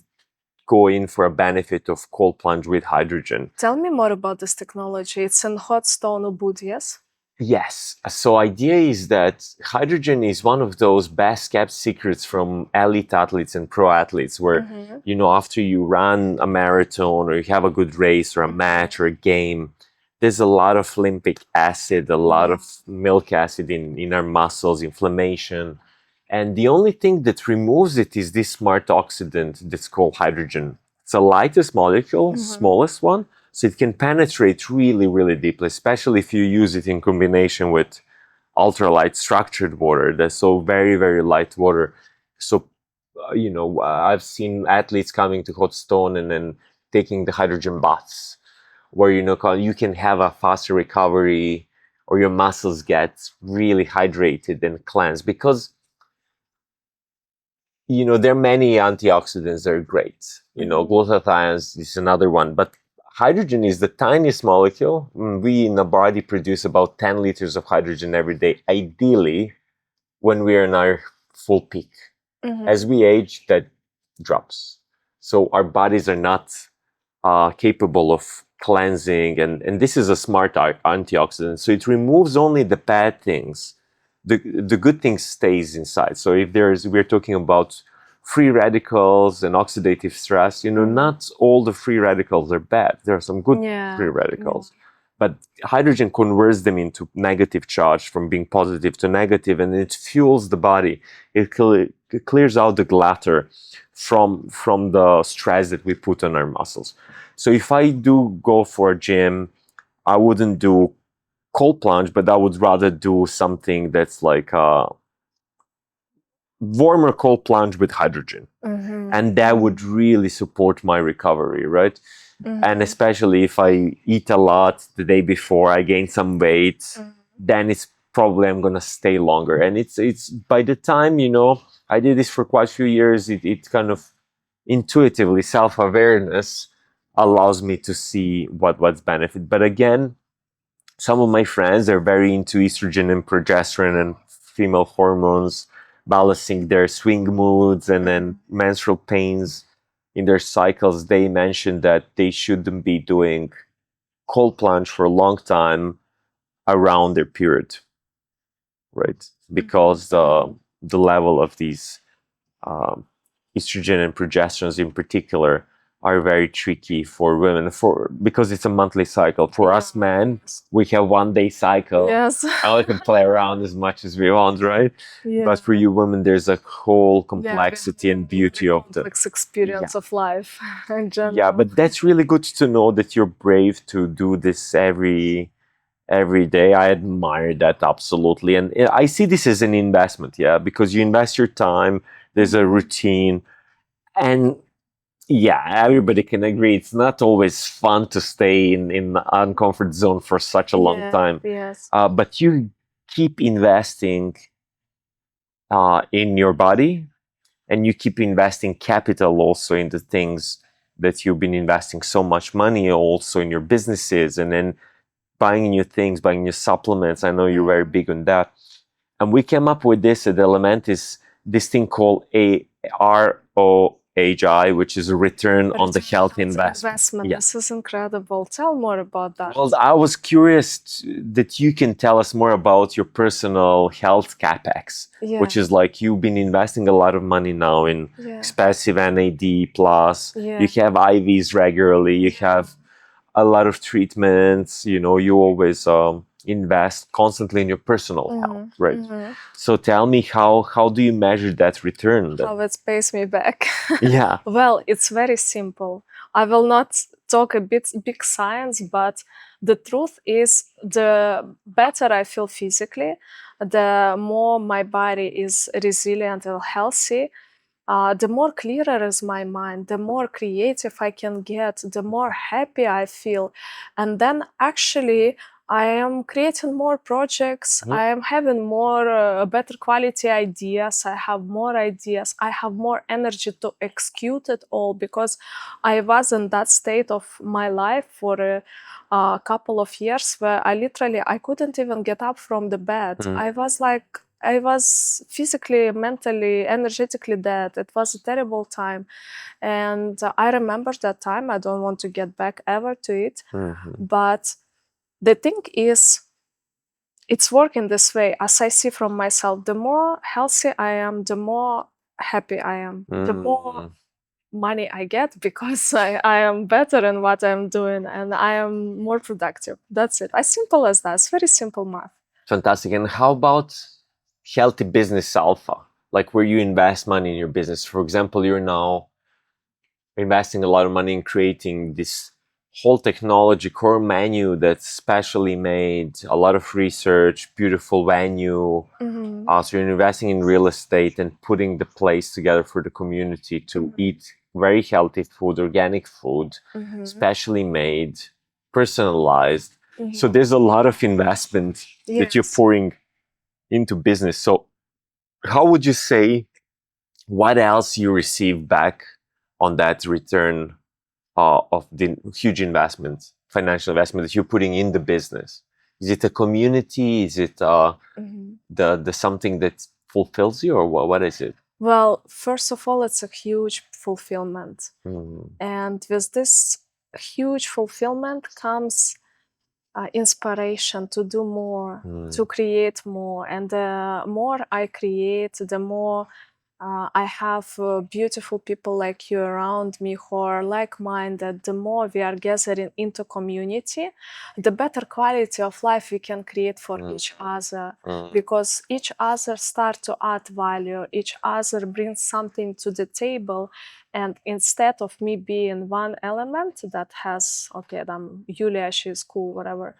go in for a benefit of cold plunge with hydrogen. Tell me more about this technology. It's in hot stone Ubud, yes? Yes. So idea is that hydrogen is one of those best kept secrets from elite athletes and pro athletes where, you know, after you run a marathon or you have a good race or a match or a game, there's a lot of limbic acid, a lot of milk acid in our muscles, inflammation. And the only thing that removes it is this smart oxidant that's called hydrogen. It's the lightest molecule, smallest one, so it can penetrate really, really deeply, especially if you use it in combination with ultralight structured water. That's so very, very light water. So, you know, I've seen athletes coming to hot stone and then taking the hydrogen baths, where, you know, you can have a faster recovery or your muscles get really hydrated and cleansed because, you know, there are many antioxidants that are great. You know, glutathione is another one, but hydrogen is the tiniest molecule. We in the body produce about 10 liters of hydrogen every day, ideally when we're in our full peak. As we age, that drops. So our bodies are not capable of cleansing, and this is a smart antioxidant. So it removes only the bad things. The good things stays inside. So if we're talking about free radicals and oxidative stress. Not all the free radicals are bad. There are some good free radicals. But hydrogen converts them into negative charge from being positive to negative, and it fuels the body. It clears out the clutter from the stress that we put on our muscles. So if I do go for a gym, I wouldn't do cold plunge, but I would rather do something that's like a warmer cold plunge with hydrogen. And that would really support my recovery, right? And especially if I eat a lot the day before, I gain some weight, then it's probably I'm gonna stay longer. And it's by the time, I did this for quite a few years, it kind of intuitively, self-awareness allows me to see what's benefit. But again, some of my friends are very into estrogen and progesterone and female hormones, balancing their swing moods and then menstrual pains in their cycles. They mentioned that they shouldn't be doing cold plunge for a long time around their period, right? Because the level of these estrogen and progesterones in particular are very tricky for women because it's a monthly cycle. For us men, we have 1 day cycle. Yes. And we can play around as much as we want, right? But for you women, there's a whole complexity and beauty of the complex experience of life in general. Yeah, but that's really good to know that you're brave to do this every day. I admire that absolutely. And I see this as an investment, because you invest your time, there's a routine, and everybody can agree it's not always fun to stay in the uncomfort zone for such a long time. Yes. But you keep investing in your body, and you keep investing capital also in the things that you've been investing so much money also in your businesses, and then buying new things, buying new supplements. I know you're very big on that. And we came up with this at Elementis, this thing called ROHI, which is a return on the health investment. This is incredible. Tell more about that. Well, I was curious that you can tell us more about your personal health capex, which is like you've been investing a lot of money now in expensive NAD+. You have IVs regularly. You have a lot of treatments. You always invest constantly in your personal health, right? So tell me, how do you measure that return? How it pays me back? Yeah. Well, it's very simple. I will not talk a bit big science, but the truth is, the better I feel physically, the more my body is resilient and healthy, the more clearer is my mind, the more creative I can get, the more happy I feel. And then actually I am creating more projects. I am having more better quality ideas. I have more ideas. I have more energy to execute it all, because I was in that state of my life for a couple of years where I couldn't even get up from the bed. I was physically, mentally, energetically dead. It was a terrible time. And I remember that time. I don't want to get back ever to it. But the thing is, it's working this way. As I see from myself, the more healthy I am, the more happy I am. The more money I get, because I am better in what I'm doing and I am more productive. That's it. As simple as that. It's very simple math. Fantastic. And how about healthy business alpha, like where you invest money in your business? For example, you're now investing a lot of money in creating this whole technology core menu that's specially made, a lot of research, beautiful venue. So you're investing in real estate and putting the place together for the community to eat very healthy food, organic food, specially made, personalized. So there's a lot of investment that you're pouring into business. So how would you say, what else you receive back on that return of the huge investment, financial investment that you're putting in the business? Is it a community? Is it the something that fulfills you, or what is it? Well, first of all, it's a huge fulfillment. And with this huge fulfillment comes inspiration to do more, to create more. And the more I create, the more I have beautiful people like you around me who are like-minded. The more we are gathering into community, the better quality of life we can create for each other, because each other start to add value, each other brings something to the table. And instead of me being one element that has, okay, I'm Yulia, she's cool, whatever.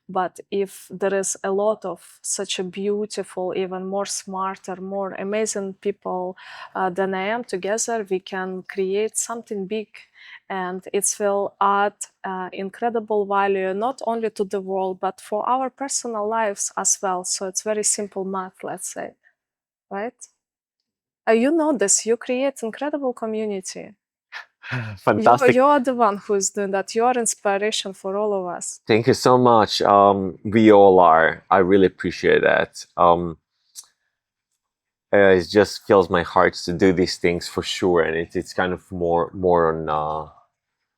But if there is a lot of such a beautiful, even more smarter, more amazing people than I am together, we can create something big, and it will add incredible value not only to the world but for our personal lives as well. So it's very simple math, let's say, right? You know this. You create incredible community. Fantastic. You're the one who's doing that. You're inspiration for all of us. Thank you so much. We all are. I really appreciate that. It just fills my heart to do these things for sure, and it's kind of more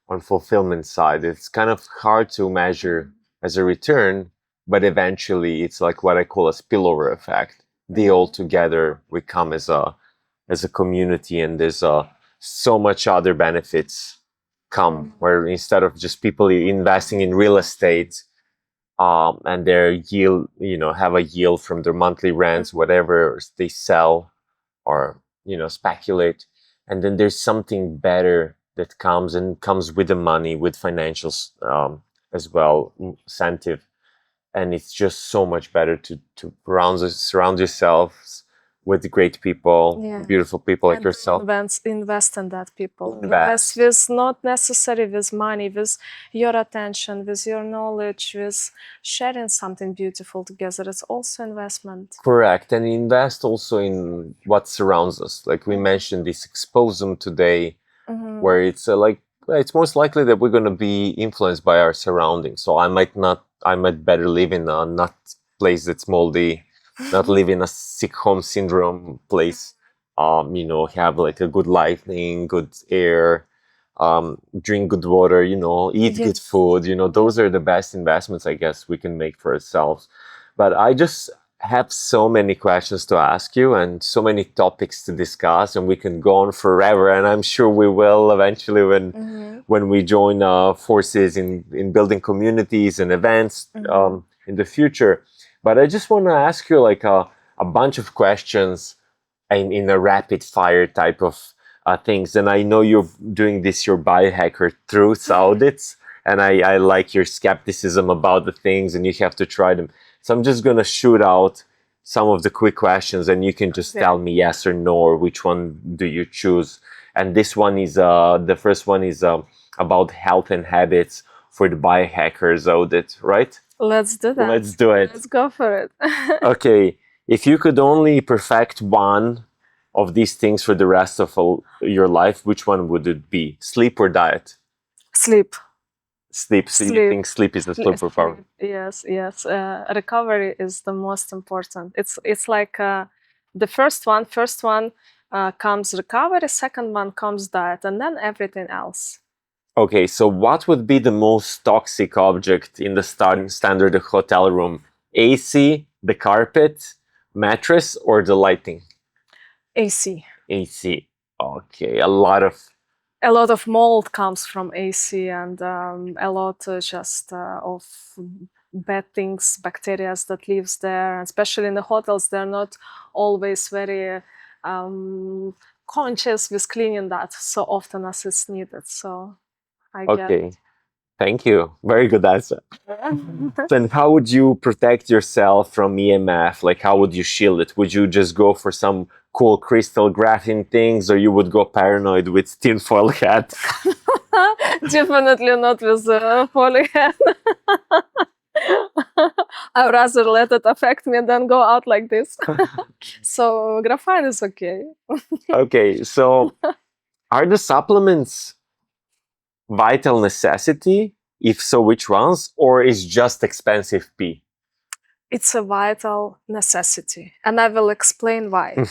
on fulfillment side. It's kind of hard to measure as a return, but eventually it's like what I call a spillover effect. They all together we come as a community, and there's so much other benefits come where instead of just people investing in real estate and their yield, have a yield from their monthly rents, whatever they sell or, speculate. And then there's something better that comes with the money, with financials as well, incentive. And it's just so much better to surround yourselves with great people, beautiful people like yourself. Invest in that people. Invest with not necessarily with money, with your attention, with your knowledge, with sharing something beautiful together. It's also investment. Correct. And invest also in what surrounds us. Like we mentioned this Exposome today, where it's it's most likely that we're going to be influenced by our surroundings. So I might better live in a not place that's moldy, not live in a sick home syndrome place, have like a good lighting, good air, drink good water, eat good food, those are the best investments I guess we can make for ourselves. But I just have so many questions to ask you and so many topics to discuss, and we can go on forever, and I'm sure we will eventually when we join forces in building communities and events in the future. But I just want to ask you like a bunch of questions in a rapid fire type of things. And I know you're doing your biohacker through audits, and I like your skepticism about the things, and you have to try them. So I'm just going to shoot out some of the quick questions, and you can just tell me yes or no, or which one do you choose. And this one is, the first one is about health and habits for the biohackers audit, right? Let's do that. Let's do it. Let's go for it. Okay. If you could only perfect one of these things for the rest of your life, which one would it be? Sleep or diet? Sleep. Sleep. So you think sleep is the superpower? Yes. Recovery is the most important. It's like the first one comes recovery, second one comes diet, and then everything else. Okay, so what would be the most toxic object in the standard hotel room? AC, the carpet, mattress, or the lighting? AC. AC. Okay, a lot of mold comes from AC, and a lot just of bad things, bacteria that lives there. Especially in the hotels, they're not always very conscious with cleaning that so often as it's needed. So I get. Thank you. Very good answer. Then how would you protect yourself from EMF? Like how would you shield it? Would you just go for some cool crystal graphene things, or you would go paranoid with tinfoil hat? Definitely not with the foil hat. I'd rather let it affect me than go out like this. So graphene is okay. Okay, so are the supplements vital necessity? If so, which ones? Or is just expensive pee? It's a vital necessity, and I will explain why.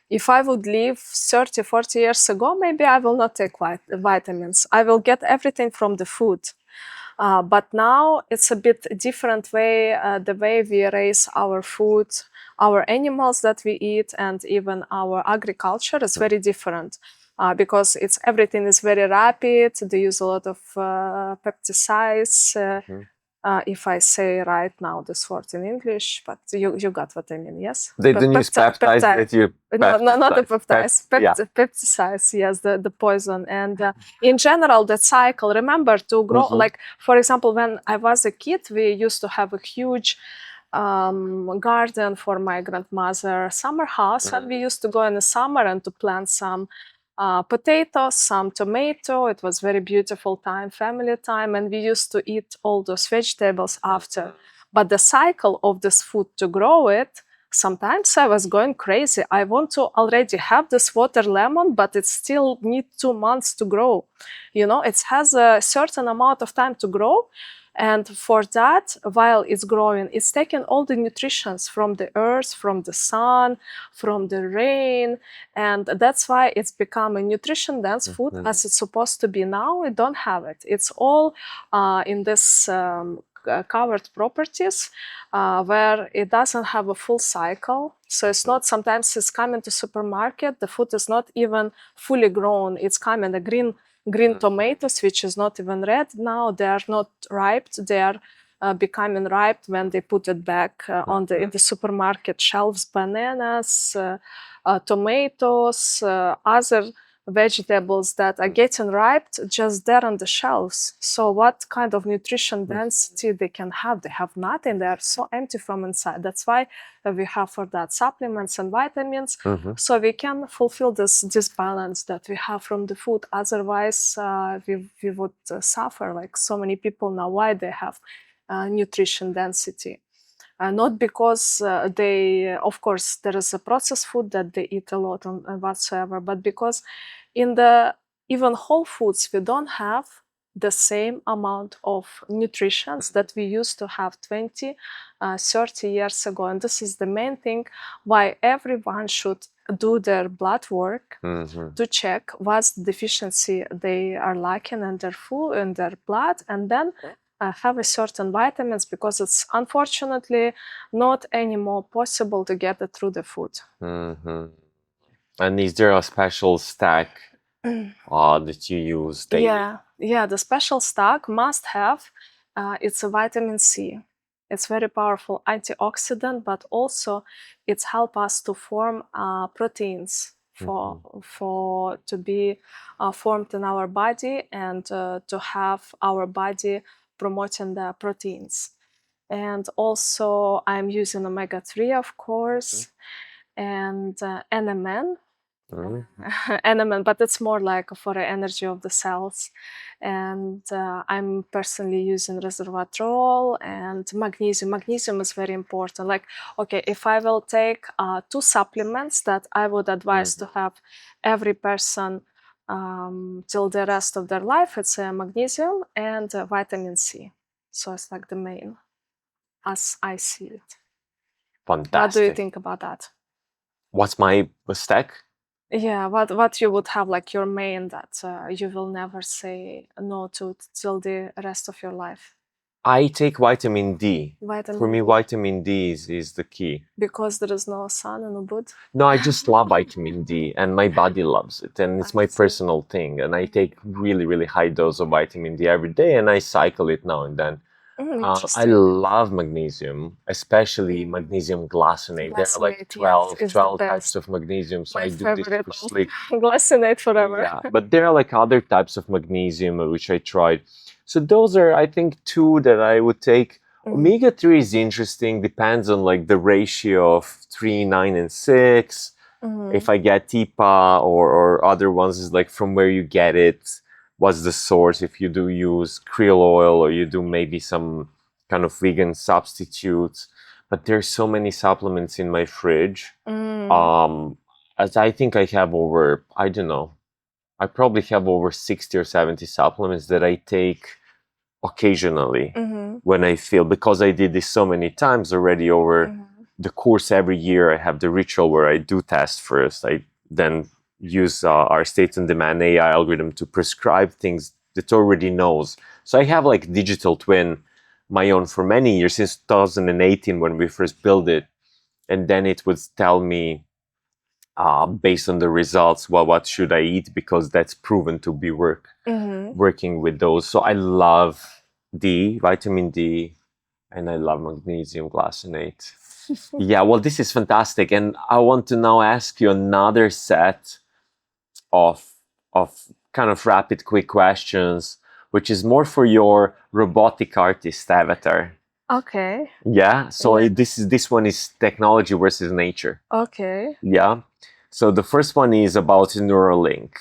If I would live 30, 40 years ago, maybe I will not take vitamins. I will get everything from the food. But now it's a bit different way, the way we raise our food, our animals that we eat, and even our agriculture is very different. Because everything is very rapid. They use a lot of pesticides. If I say right now this word in English, but you got what I mean, yes? They don't use peptides, that you No, not the pesticides. peptides. Pesticides, yes, the poison. And in general, that cycle, remember to grow, like, for example, when I was a kid, we used to have a huge garden for my grandmother summer house, and we used to go in the summer and to plant some potatoes, some tomato. It was very beautiful time, family time, and we used to eat all those vegetables after. But the cycle of this food to grow it, sometimes I was going crazy. I want to already have this water lemon, but it still needs 2 months to grow. You know, it has a certain amount of time to grow. And for that, while it's growing, it's taking all the nutritions from the earth, from the sun, from the rain. And that's why it's become a nutrition-dense food as it's supposed to be now. We don't have it. It's all in this covered properties where it doesn't have a full cycle. So it's not, sometimes it's coming to supermarket, the food is not even fully grown. It's coming a green tomatoes, which is not even red now. They are not ripe. They are becoming ripe when they put it back in the supermarket shelves. Bananas, tomatoes, other vegetables that are getting ripe just there on the shelves. So what kind of nutrition density they can have? They have nothing. They are so empty from inside. That's why we have for that supplements and vitamins, so we can fulfill this balance that we have from the food. Otherwise, we would suffer, like so many people now. Why they have nutrition density? Not because they, of course, there is a processed food that they eat a lot and whatsoever, but because in the even whole foods, we don't have the same amount of nutrients that we used to have 20, 30 years ago. And this is the main thing why everyone should do their blood work to check what's the deficiency they are lacking in their food, in their blood, and then have a certain vitamins, because it's unfortunately not anymore possible to get it through the food. And is there a special stack that you use daily? Yeah, the special stack must have, it's a vitamin C. It's very powerful antioxidant, but also it's help us to form proteins to be formed in our body, and to have our body promoting the proteins. And also I'm using omega-3, of course, and NMN. NMN, but it's more like for the energy of the cells. And I'm personally using resveratrol and magnesium. Magnesium is very important. Like, okay, if I will take 2 supplements that I would advise to have every person till the rest of their life, it's magnesium and vitamin C. So it's like the main, as I see it. Fantastic. What do you think about that? What's my stack? Yeah, what you would have, like your main that you will never say no to till the rest of your life? I take vitamin D. Vitamin For me, D. vitamin D is the key. Because there is no sun in Ubud? No, I just love vitamin D, and my body loves it, and it's my personal thing. And I take really, really high dose of vitamin D every day, and I cycle it now and then. I love magnesium, especially magnesium glycinate. There are like 12 types of magnesium, so I do this for sleep. Glycinate forever. Yeah, but there are like other types of magnesium which I tried. So those are, I think, 2 that I would take. Omega-3 is interesting, depends on like the ratio of 3, 9, and 6. If I get TIPA or other ones, is like from where you get it. What's the source? If you do use krill oil, or you do maybe some kind of vegan substitutes. But there's so many supplements in my fridge. As I think I have over, I don't know, I probably have over 60 or 70 supplements that I take occasionally when I feel, because I did this so many times already over the course. Every year I have the ritual where I do test first. I then use our State on Demand AI algorithm to prescribe things that already knows. So I have like digital twin, my own for many years, since 2018 when we first built it. And then it would tell me, based on the results, what should I eat, because that's proven to be working with those. So I love vitamin D, and I love magnesium glycinate. Yeah, well, this is fantastic. And I want to now ask you another set of kind of rapid, quick questions, which is more for your robotic artist avatar. Okay. Yeah. So this one is technology versus nature. Okay. Yeah. So the first one is about Neuralink.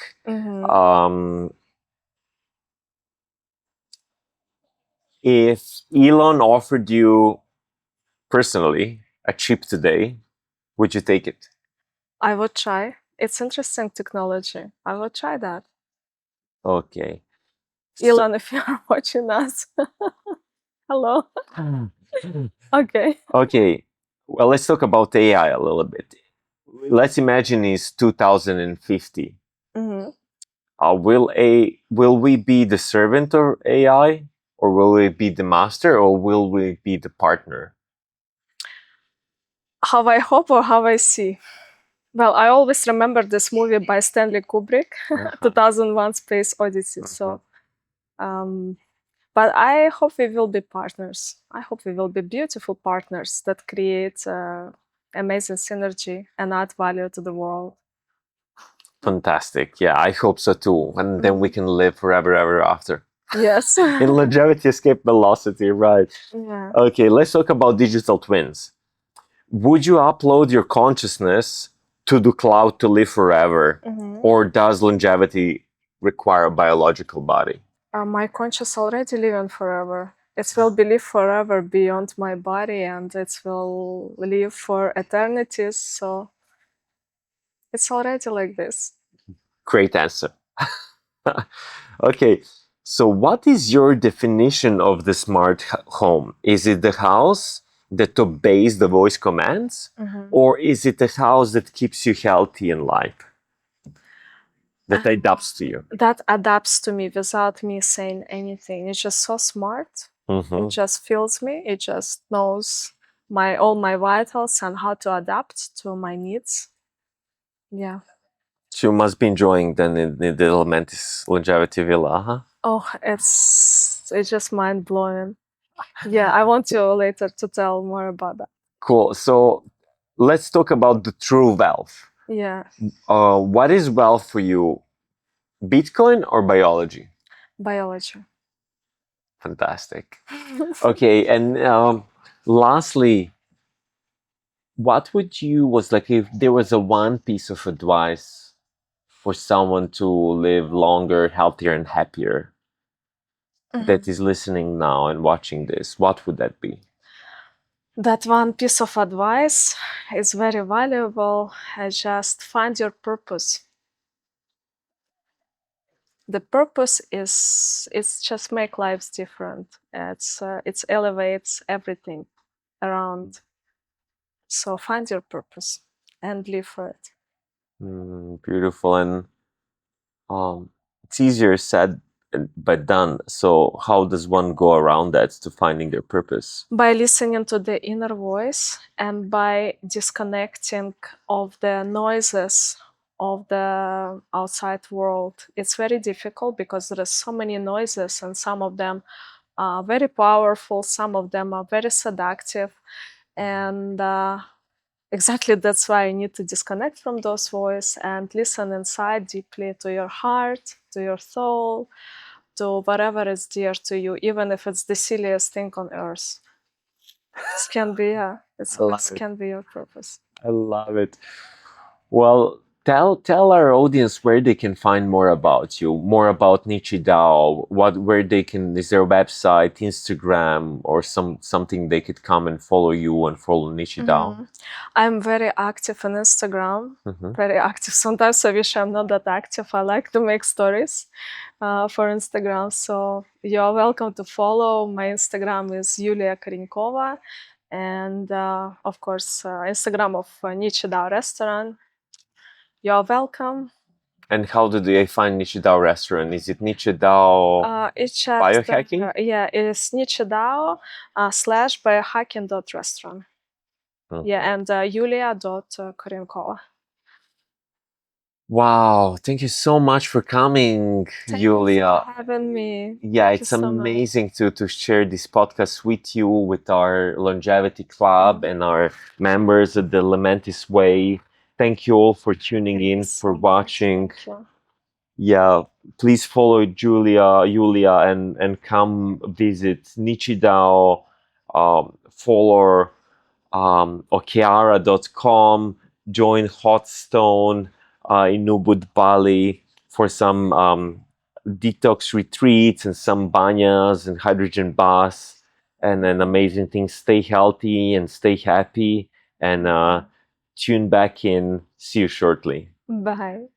If Elon offered you personally a chip today, would you take it? I would try. It's interesting technology. I would try that. Okay. Elon, if you're watching us, hello. Okay. Okay. Well, let's talk about AI a little bit. Let's imagine it's 2050. Will we be the servant of AI, or will we be the master, or will we be the partner? How I hope or how I see? Well, I always remember this movie by Stanley Kubrick, 2001: Space Odyssey. So, but I hope we will be partners. I hope we will be beautiful partners that create amazing synergy and add value to the world. Fantastic. Yeah, I hope so too. And then we can live forever, ever after. Yes. In longevity, escape velocity, right? Yeah. Okay, let's talk about digital twins. Would you upload your consciousness to the cloud to live forever? Or does longevity require a biological body? My conscious already living forever. It will be live forever beyond my body, and it will live for eternities. So it's already like this. Great answer. Okay, so what is your definition of the smart home? Is it the house that obeys the voice commands, or is it a house that keeps you healthy in life, that adapts to you? That adapts to me without me saying anything. It's just so smart. It just feels me. It just knows all my vitals and how to adapt to my needs. Yeah. So you must be enjoying then the Elementis longevity villa, huh? Oh, it's just mind blowing. Yeah, I want you later to tell more about that. Cool. So let's talk about the true wealth. Yeah. What is wealth for you? Bitcoin or biology? Biology. Fantastic. Okay, and lastly, what would you was like if there was a one piece of advice for someone to live longer, healthier, and happier that is listening now and watching this, what would that be? That one piece of advice is very valuable. Just find your purpose. The purpose is it's just make lives different. It elevates everything around. So find your purpose and live for it. Beautiful. And it's easier said but done. So how does one go around that to finding their purpose? By listening to the inner voice and by disconnecting of the noises of the outside world. It's very difficult because there are so many noises, and some of them are very powerful, some of them are very seductive, and exactly that's why you need to disconnect from those voices and listen inside deeply to your heart, to your soul, to whatever is dear to you, even if it's the silliest thing on earth. This can be can be your purpose. I love it. Well, tell our audience where they can find more about you, more about Nichi DAO. Where they can, is there a website, Instagram, or something they could come and follow you and follow Nichi DAO? I'm very active on Instagram. Very active. Sometimes I wish I'm not that active. I like to make stories for Instagram. So you're welcome to follow. My Instagram is Yuliia Korienkova. And of course, Instagram of Nichi DAO restaurant. You're welcome. And how do they find Nichi Dao restaurant? Is it Nichi Dao It's just Biohacking? yeah, it's Nichi Dao / biohacking.restaurant. Yeah, and Yuliia.Korienkova. Wow, thank you so much for coming, Thank you Yulia. for having me. Yeah, Thank you it's so much. amazing to share this podcast with you, with our longevity club and our members of the Elementis Way. Thank you all for tuning in, so for much. watching. Thank you. Yeah, please follow Yulia, and come visit Nichi Dao, follow okeara.com, join Hotstone in Ubud, Bali for some detox retreats and some banyas and hydrogen baths and an amazing thing. Stay healthy and stay happy and tune back in. See you shortly. Bye.